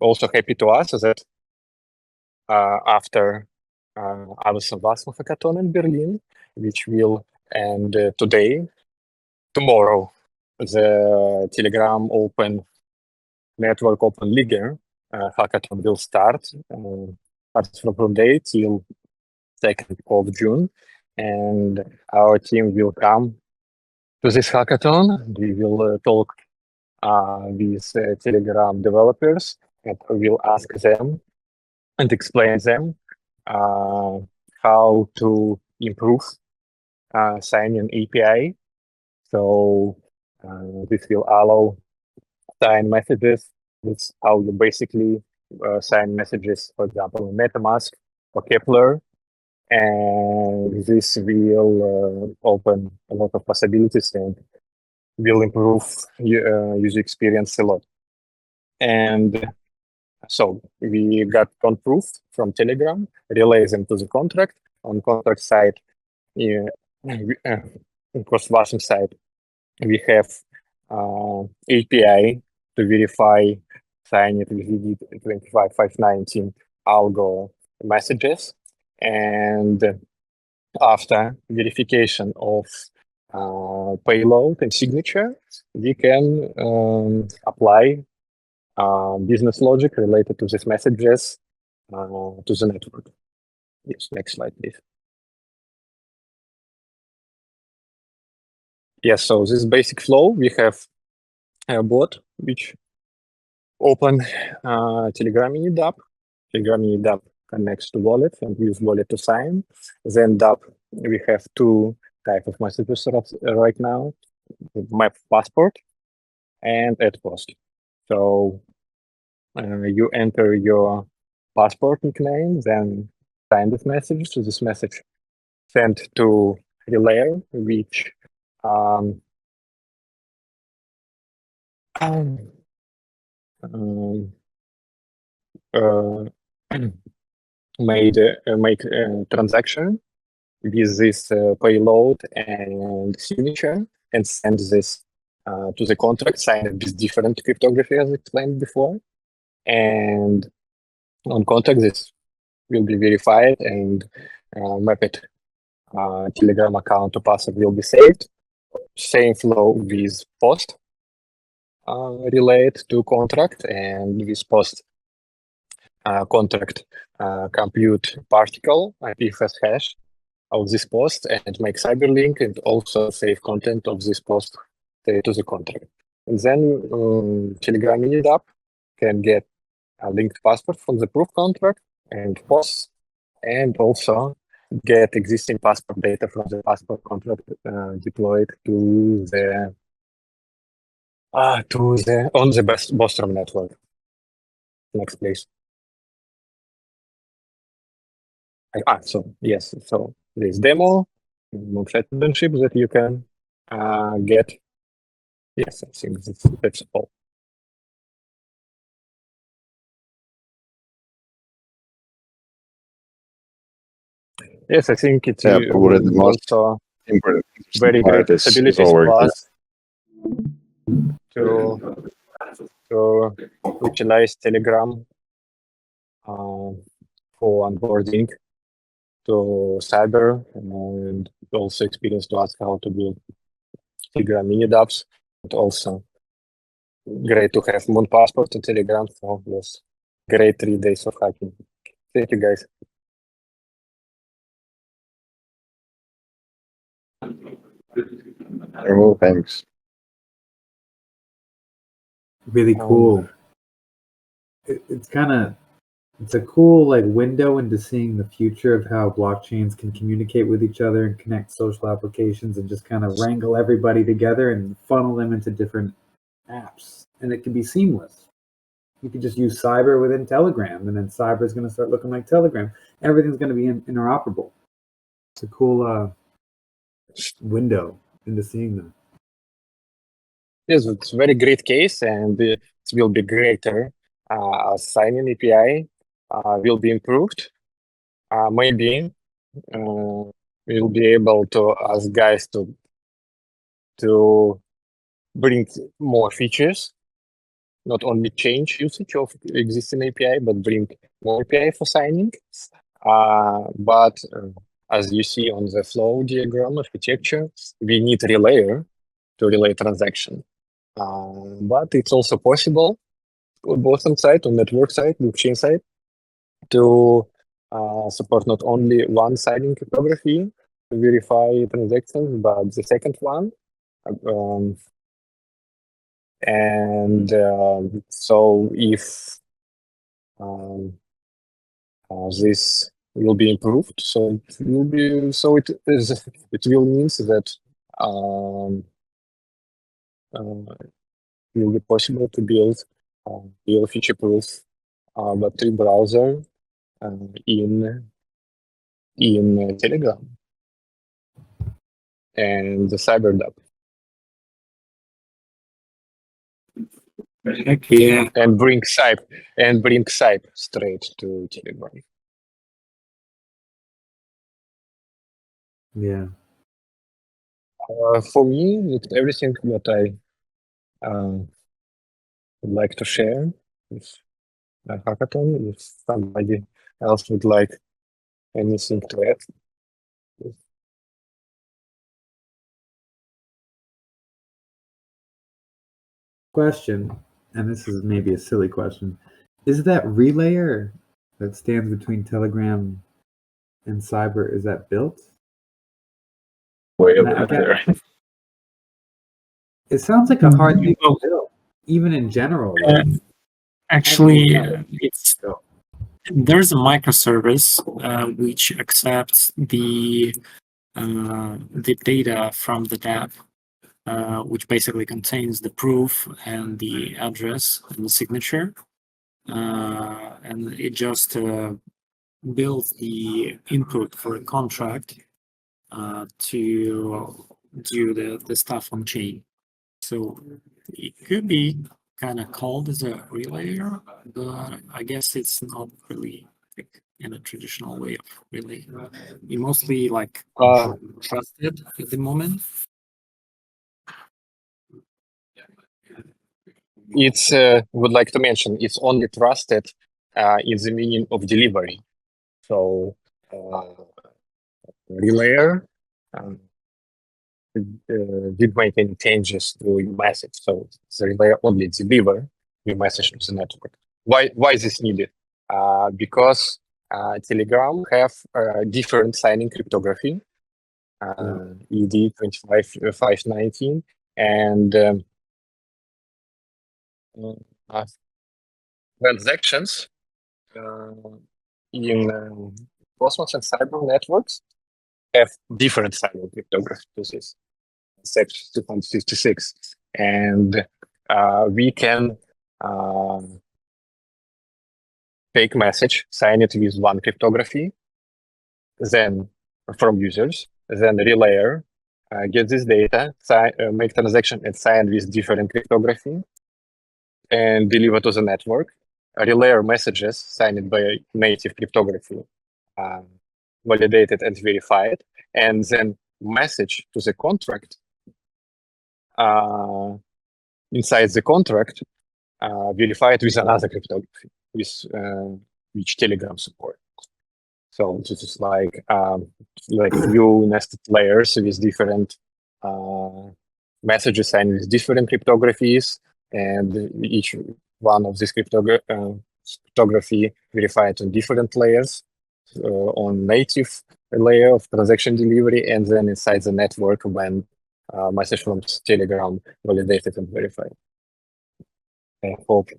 D: also happy to us that after our CosmWasm hackathon in Berlin, which will end tomorrow, the Telegram Open Network Open Liga hackathon will start from day till 2nd of June, and our team will come to this hackathon. We will talk with Telegram developers, and we'll ask them and explain them how to improve signing API. So this will allow sign messages. It's how you basically sign messages, for example, in MetaMask or Kepler. And this will open a lot of possibilities and will improve user experience a lot. And so we got proof from Telegram, relay them to the contract. On contract side, CosmWasm side, we have API to verify sign it with UD25 algo messages. And after verification of payload and signature, we can apply business logic related to these messages to the network. Yes, next slide, please. Yes, so this basic flow, we have a bot which open Telegram mini dApp. Telegram mini dApp connects to wallet and use wallet to sign. Then dApp, we have two types of messages right now: my passport and at post. So you enter your passport nickname, then sign this message. So this message sent to relay, which make a transaction with this payload and signature and send this to the contract signed with different cryptography as explained before. And on contract, this will be verified and mapped Telegram account to password will be saved. Same flow with post relate to contract, and with post contract compute particle IPFS hash of this post and make cyberlink and also save content of this post to the contract. And then Telegram mini app can get a linked passport from the proof contract and POS, and also get existing passport data from the passport contract deployed to the on the bostrom network. Next, please. So yes, so this demo membership that you can get. Yes, I think that's all. Yes, I think it's
I: probably the most
D: also
I: important
D: very
I: part
D: great
I: is
D: possibilities
I: over
D: for
I: here.
D: us to utilize Telegram for onboarding to Cyber, and also experience to ask how to build Telegram mini dApps. But also great to have Moon Passport and Telegram for this great 3 days of hacking. Thank you, guys.
I: Well, thanks.
B: Really cool. It's a cool like window into seeing the future of how blockchains can communicate with each other and connect social applications and just kind of wrangle everybody together and funnel them into different apps. And it can be seamless. You can just use Cyber within Telegram, and then Cyber is going to start looking like Telegram. Everything's going to be interoperable. It's a cool window into seeing them.
D: Yes, it's a very great case, and it will be greater. Signing API will be improved. Maybe we'll be able to ask guys to bring more features, not only change usage of existing API, but bring more API for signing. But as you see on the flow diagram architecture, we need relayer to relay transaction. But it's also possible on bottom side, on network side, blockchain side, to support not only one signing cryptography to verify transactions, but the second one. So if this will be improved, so it will be it will means that it will be possible to build real feature-proof Web3 browser in Telegram and the Cyber dApp.
G: Heck yeah.
D: And bring Cyber straight to Telegram.
B: Yeah.
D: For me, it's everything that I would like to share with the hackathon. If somebody else would like anything to add.
B: Question, and this is maybe a silly question. Is that relayer that stands between Telegram and Cyber, is that built?
I: Way
B: And
I: over there.
B: It sounds like a hard thing to
G: No.
B: build, even in general.
G: Actually,
B: Go.
G: there's a microservice which accepts the data from the dApp, which basically contains the proof and the address and the signature, and it just builds the input for a contract to do the stuff on chain. So it could be kind of called as a relayer, but I guess it's not really like in a traditional way of relay. We mostly like trust it at the moment.
D: It's would like to mention it's only trusted in the meaning of delivery. So relayer did make any changes to your message. So the relayer only deliver your message to the network. Why is this needed? Because Telegram have different signing cryptography, ED 25519 And transactions in Cosmos and Cyber networks have different cyber cryptography to this, Section 256. And we can take message, sign it with one cryptography, then from users, then relayer get this data, make transaction and sign with different cryptography, and deliver to the network. Relayer messages signed by native cryptography, validated and verified, and then message to the contract inside the contract verified with another cryptography, with which Telegram support. So this is like few nested layers with different messages signed with different cryptographies, and each one of these cryptography verified on different layers, on native layer of transaction delivery, and then inside the network when message from Telegram validated and verified. I hope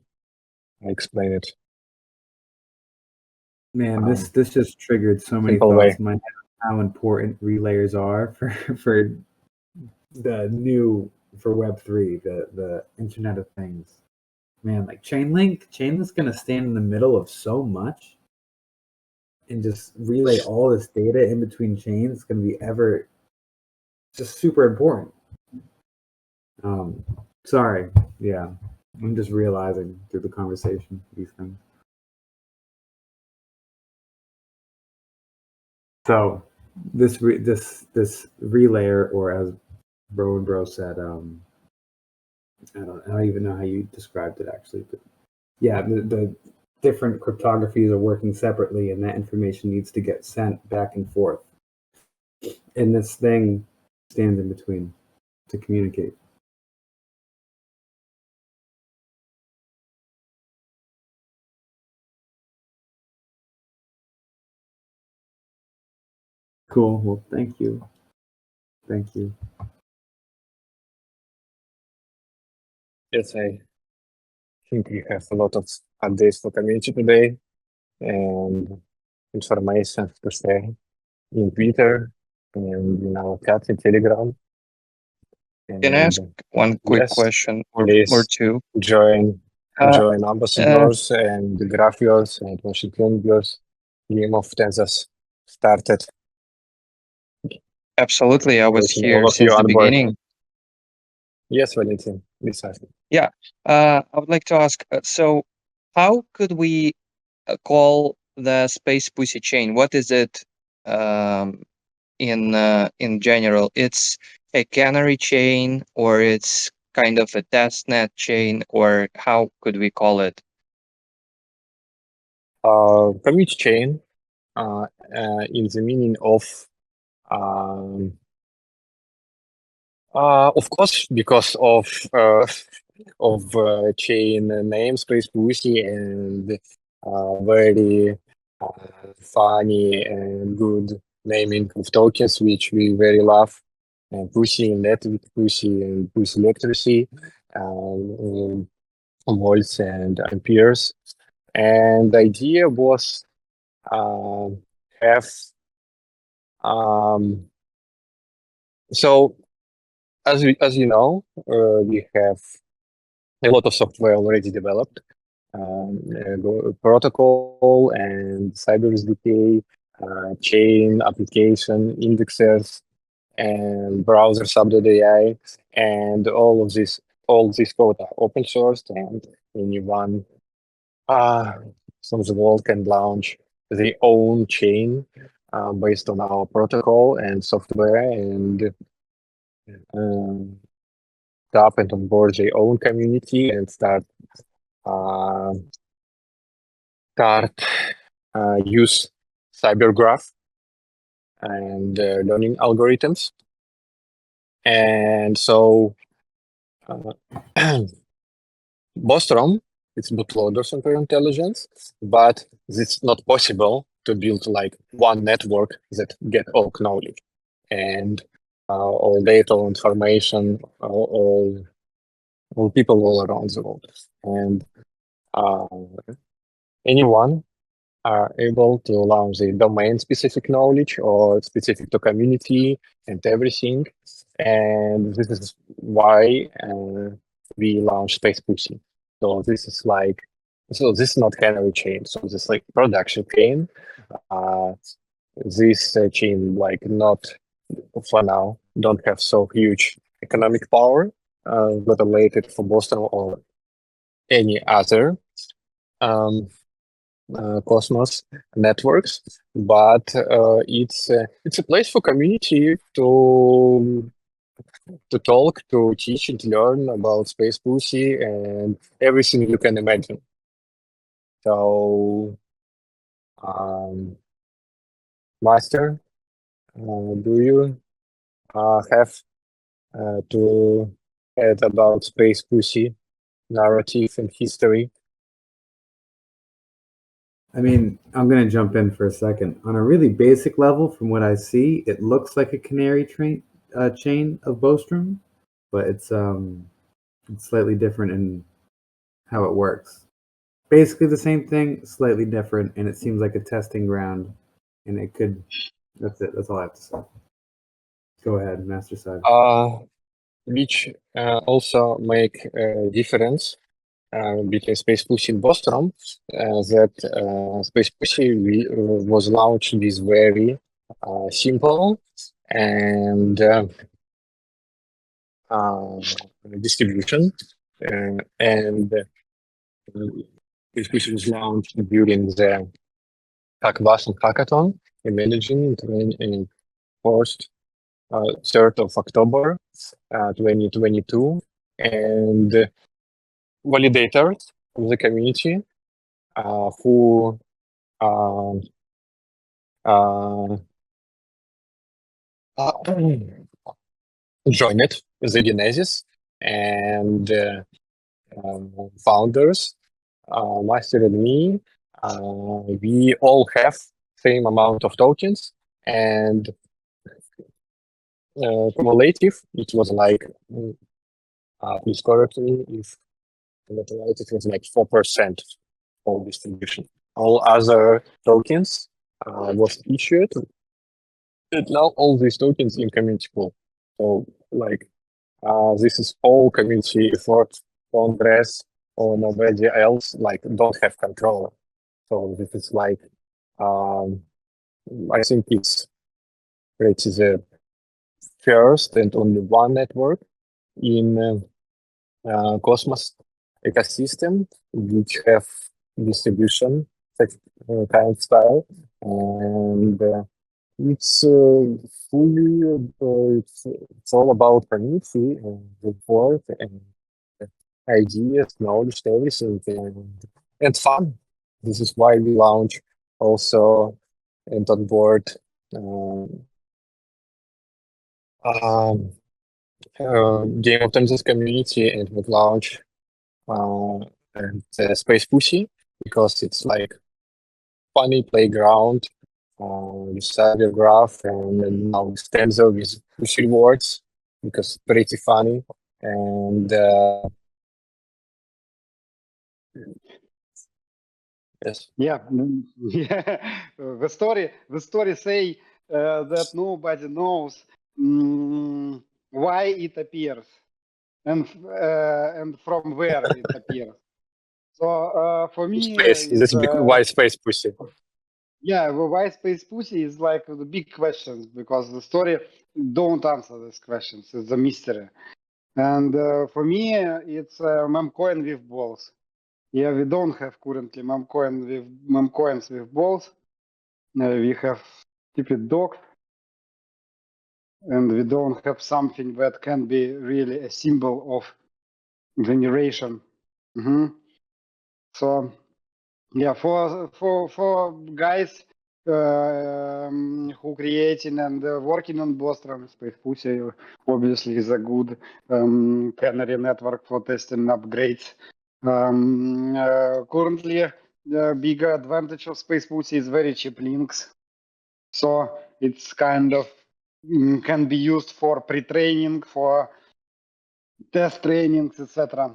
D: I explained it.
B: Man, this just triggered so many
D: simple
B: thoughts
D: way.
B: in my head on how important relayers are for the new for Web3, the Internet of Things. Man, like Chainlink's gonna stand in the middle of so much and just relay all this data in between chains. It's gonna be just super important. Sorry, yeah, I'm just realizing through the conversation these things. So this relayer, or as Bro said, I don't even know how you described it actually, but yeah, the different cryptographies are working separately, and that information needs to get sent back and forth. And this thing stands in between to communicate. Cool. Well, thank you. Thank you.
D: Yes, I think we have a lot of updates for community today and information to share in Twitter and in our chat in Telegram.
H: Can I ask one quick
D: yes,
H: question or
D: please
H: two?
D: join ambassadors and the graphios and Washington Game of Tensors started.
H: Absolutely, I was
D: Welcome
H: here
D: all of
H: since
D: you
H: the
D: on board.
H: beginning.
D: Yes, Valentin, please ask.
H: I would like to ask, so how could we call the Space Pussy chain? What is it in general? It's a canary chain, or it's kind of a testnet chain, or how could we call it?
D: Commit chain in the meaning of course, because of chain namespace Pussy and very funny and good naming of tokens, which we very love. And Pussy Electric, Pussy and Pussy Electricity, volts and amperes. And the idea was have so as you know, we have a lot of software already developed, protocol and Cyber SDK, chain application, indexers, and browser Subnet.ai, and all this code are open sourced, and anyone from the world can launch their own chain based on our protocol and software, and tap and onboard their own community and start use CyberGraph and learning algorithms. And so bostrom, it's bootloader superintelligence, but it's not possible to build like one network that get all knowledge. And all data, all information, all people all around the world, and anyone are able to launch the domain-specific knowledge or specific to community and everything. And this is why we launched Space Pussy. So this is this is not canary chain. So this is like production chain. This chain not for now don't have so huge economic power, not related for bostrom or any other Cosmos networks, but it's a place for community to talk, to teach, and learn about Space Pussy and everything you can imagine. So, Master, do you have to add about Space Pussy narrative and history?
B: I mean, I'm going to jump in for a second. On a really basic level, from what I see, it looks like a canary chain of bostrom, but it's slightly different in how it works. Basically the same thing, slightly different, and it seems like a testing ground. And it could. That's it. That's all I have to say. Go ahead, Master Side.
D: Which also make a difference between Space Pussy and bostrom, that Space Pussy was launched with very simple and distribution, and Space Pussy was launched during the CosmWasm hackathon, imagine 3rd of October 2022, and validators of the community who joined the Genesis, and founders, Master and me, we all have same amount of tokens, and cumulative, it was please correct me if I'm not right, it was 4% of distribution. All other tokens was issued, and now all these tokens in community pool. So this is all community effort. Congress or nobody else don't have control. So this is I think it's the first and only one network in Cosmos ecosystem which have distribution kind of style, and it's fully it's all about community and report and ideas, knowledge, everything, and fun. This is why we launch also and on board Game of Tensors community, and we launch and Space Pussy because it's funny playground with cyber graph, and now with Tensor with push rewards because it's pretty funny, and yes.
A: Yeah, yeah. The story say that nobody knows why it appears and from where it appears. So for me,
D: Why Space Pussy?
A: Yeah, why Space Pussy is the big questions, because the story don't answer these questions. It's a mystery, and for me, it's memcoin with balls. Yeah, we don't have currently memcoins with balls. We have stupid dogs, and we don't have something that can be really a symbol of veneration. So, yeah, for guys who creating and working on bostrom, Space Pussy obviously is a good canary network for testing upgrades. Currently, the big advantage of Space Pussy is very cheap links, so it's kind of can be used for pre-training, for test trainings, etc.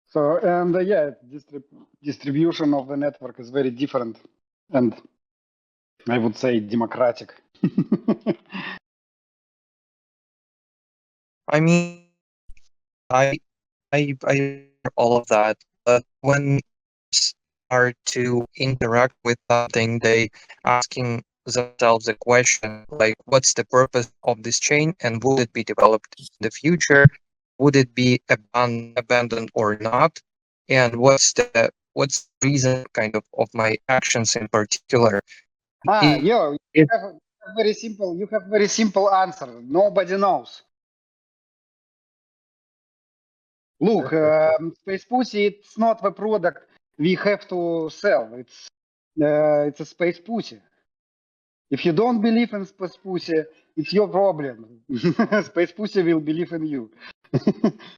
A: So, and yeah, distribution of the network is very different, and I would say democratic.
H: I mean, I all of that, but when start to interact with something, they asking themselves a question like, what's the purpose of this chain, and would it be developed in the future? Would it be abandoned or not? And what's the reason kind of my actions in particular?
A: You have very simple. You have very simple answer. Nobody knows. Look, Space Pussy, it's not the product we have to sell. It's a Space Pussy. If you don't believe in Space Pussy, it's your problem. Space Pussy will believe in you.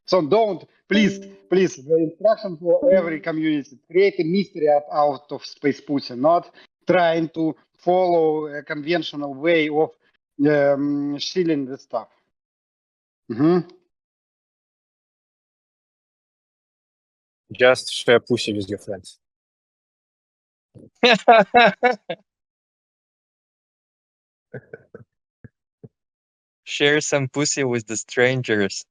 A: So don't, please, the instruction for every community, create a mystery out of Space Pussy, not trying to follow a conventional way of shilling the stuff.
D: Just share pussy with your friends.
H: Share some pussy with the strangers.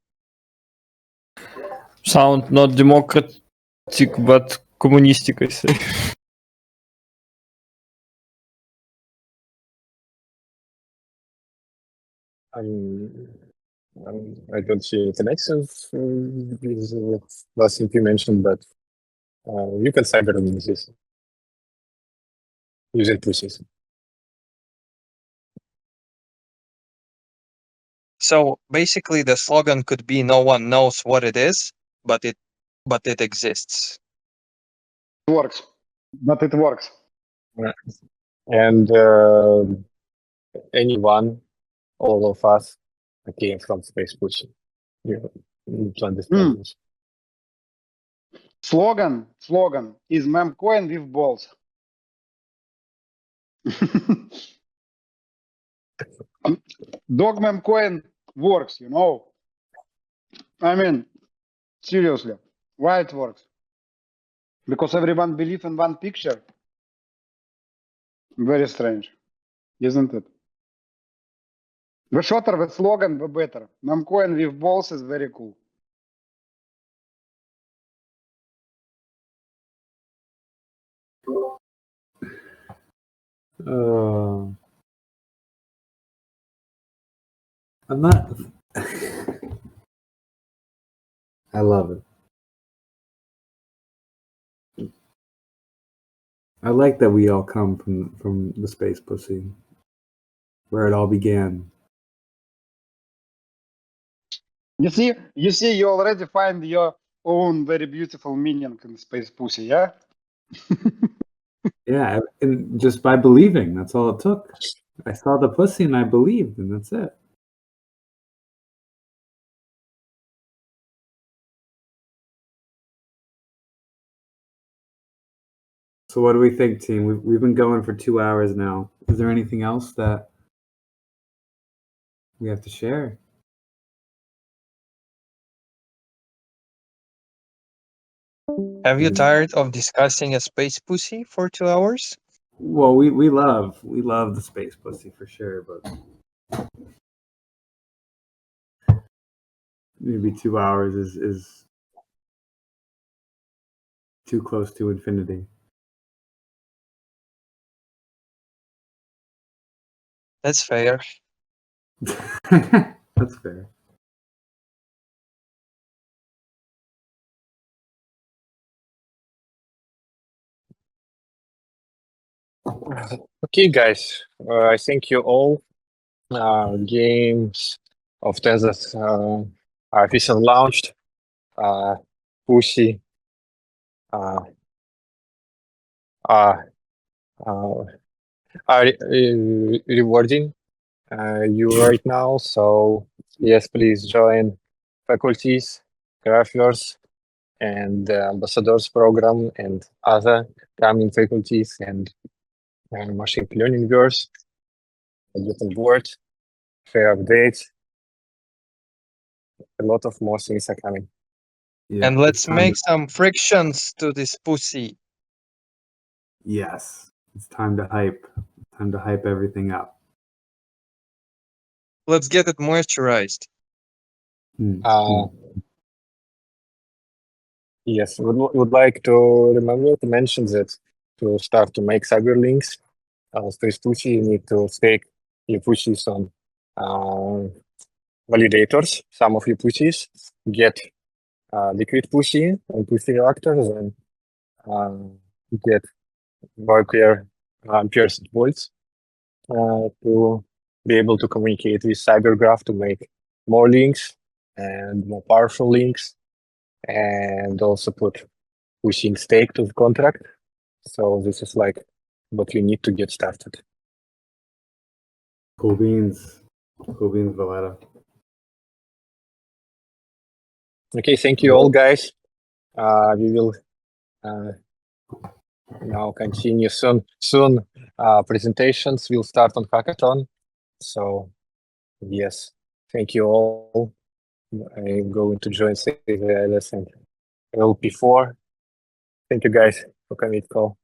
F: Sound not democratic, but communistic, I say.
D: I don't see any connections with last thing you mentioned, but you can cyber this using pussies.
H: So basically, the slogan could be "No one knows what it is, but it exists."
A: It works, but it works.
D: And anyone, all of us, came from Space Pussy. You need to understand this.
A: Slogan is memcoin with balls. Dog memcoin works, you know. I mean, seriously, why it works? Because everyone believes in one picture. Very strange, isn't it? The shorter the slogan, the better. Memcoin with balls is very cool.
B: I'm not. I love it. I like that we all come from the Space Pussy, where it all began.
A: You see, you already find your own very beautiful meaning in Space Pussy, yeah?
B: Yeah, and just by believing, that's all it took. I saw the pussy and I believed, and that's it. So what do we think, team? We've been going for 2 hours now. Is there anything else that we have to share?
H: Have you tired of discussing a space pussy for 2 hours?
B: Well, we love the Space Pussy for sure, but maybe 2 hours is too close to infinity.
H: That's fair.
B: That's fair.
D: Okay, guys, I thank you all. Games of Tensors are officially launched. Pussy are rewarding you right now. So yes, please join faculties, graphers, and the ambassadors program and other coming faculties and machine learning viewers. Get on board share updates. A lot of more things are coming.
B: Yeah,
H: And
B: it's
H: let's
B: time
H: make
B: to-
H: some frictions to this pussy.
B: Yes, it's time to hype. Time to hype everything up.
H: Let's get it moisturized.
D: Yes, would like to remember to mention that to start to make cyberlinks, space pussy, you need to stake your pussies on validators. Some of your pussies get liquid pussy and pussy reactors, and get Barclay amperes and volts to be able to communicate with CyberGraph to make more links and more powerful links, and also put pushing stake to the contract. So this is like what you need to get started.
B: Cool beans. Cool beans, Valletta.
D: Okay, thank you all, guys. We will now continue soon. Presentations will start on Hackathon. So yes, thank you all. I'm going to join the lesson LP4. Thank you guys for coming to call.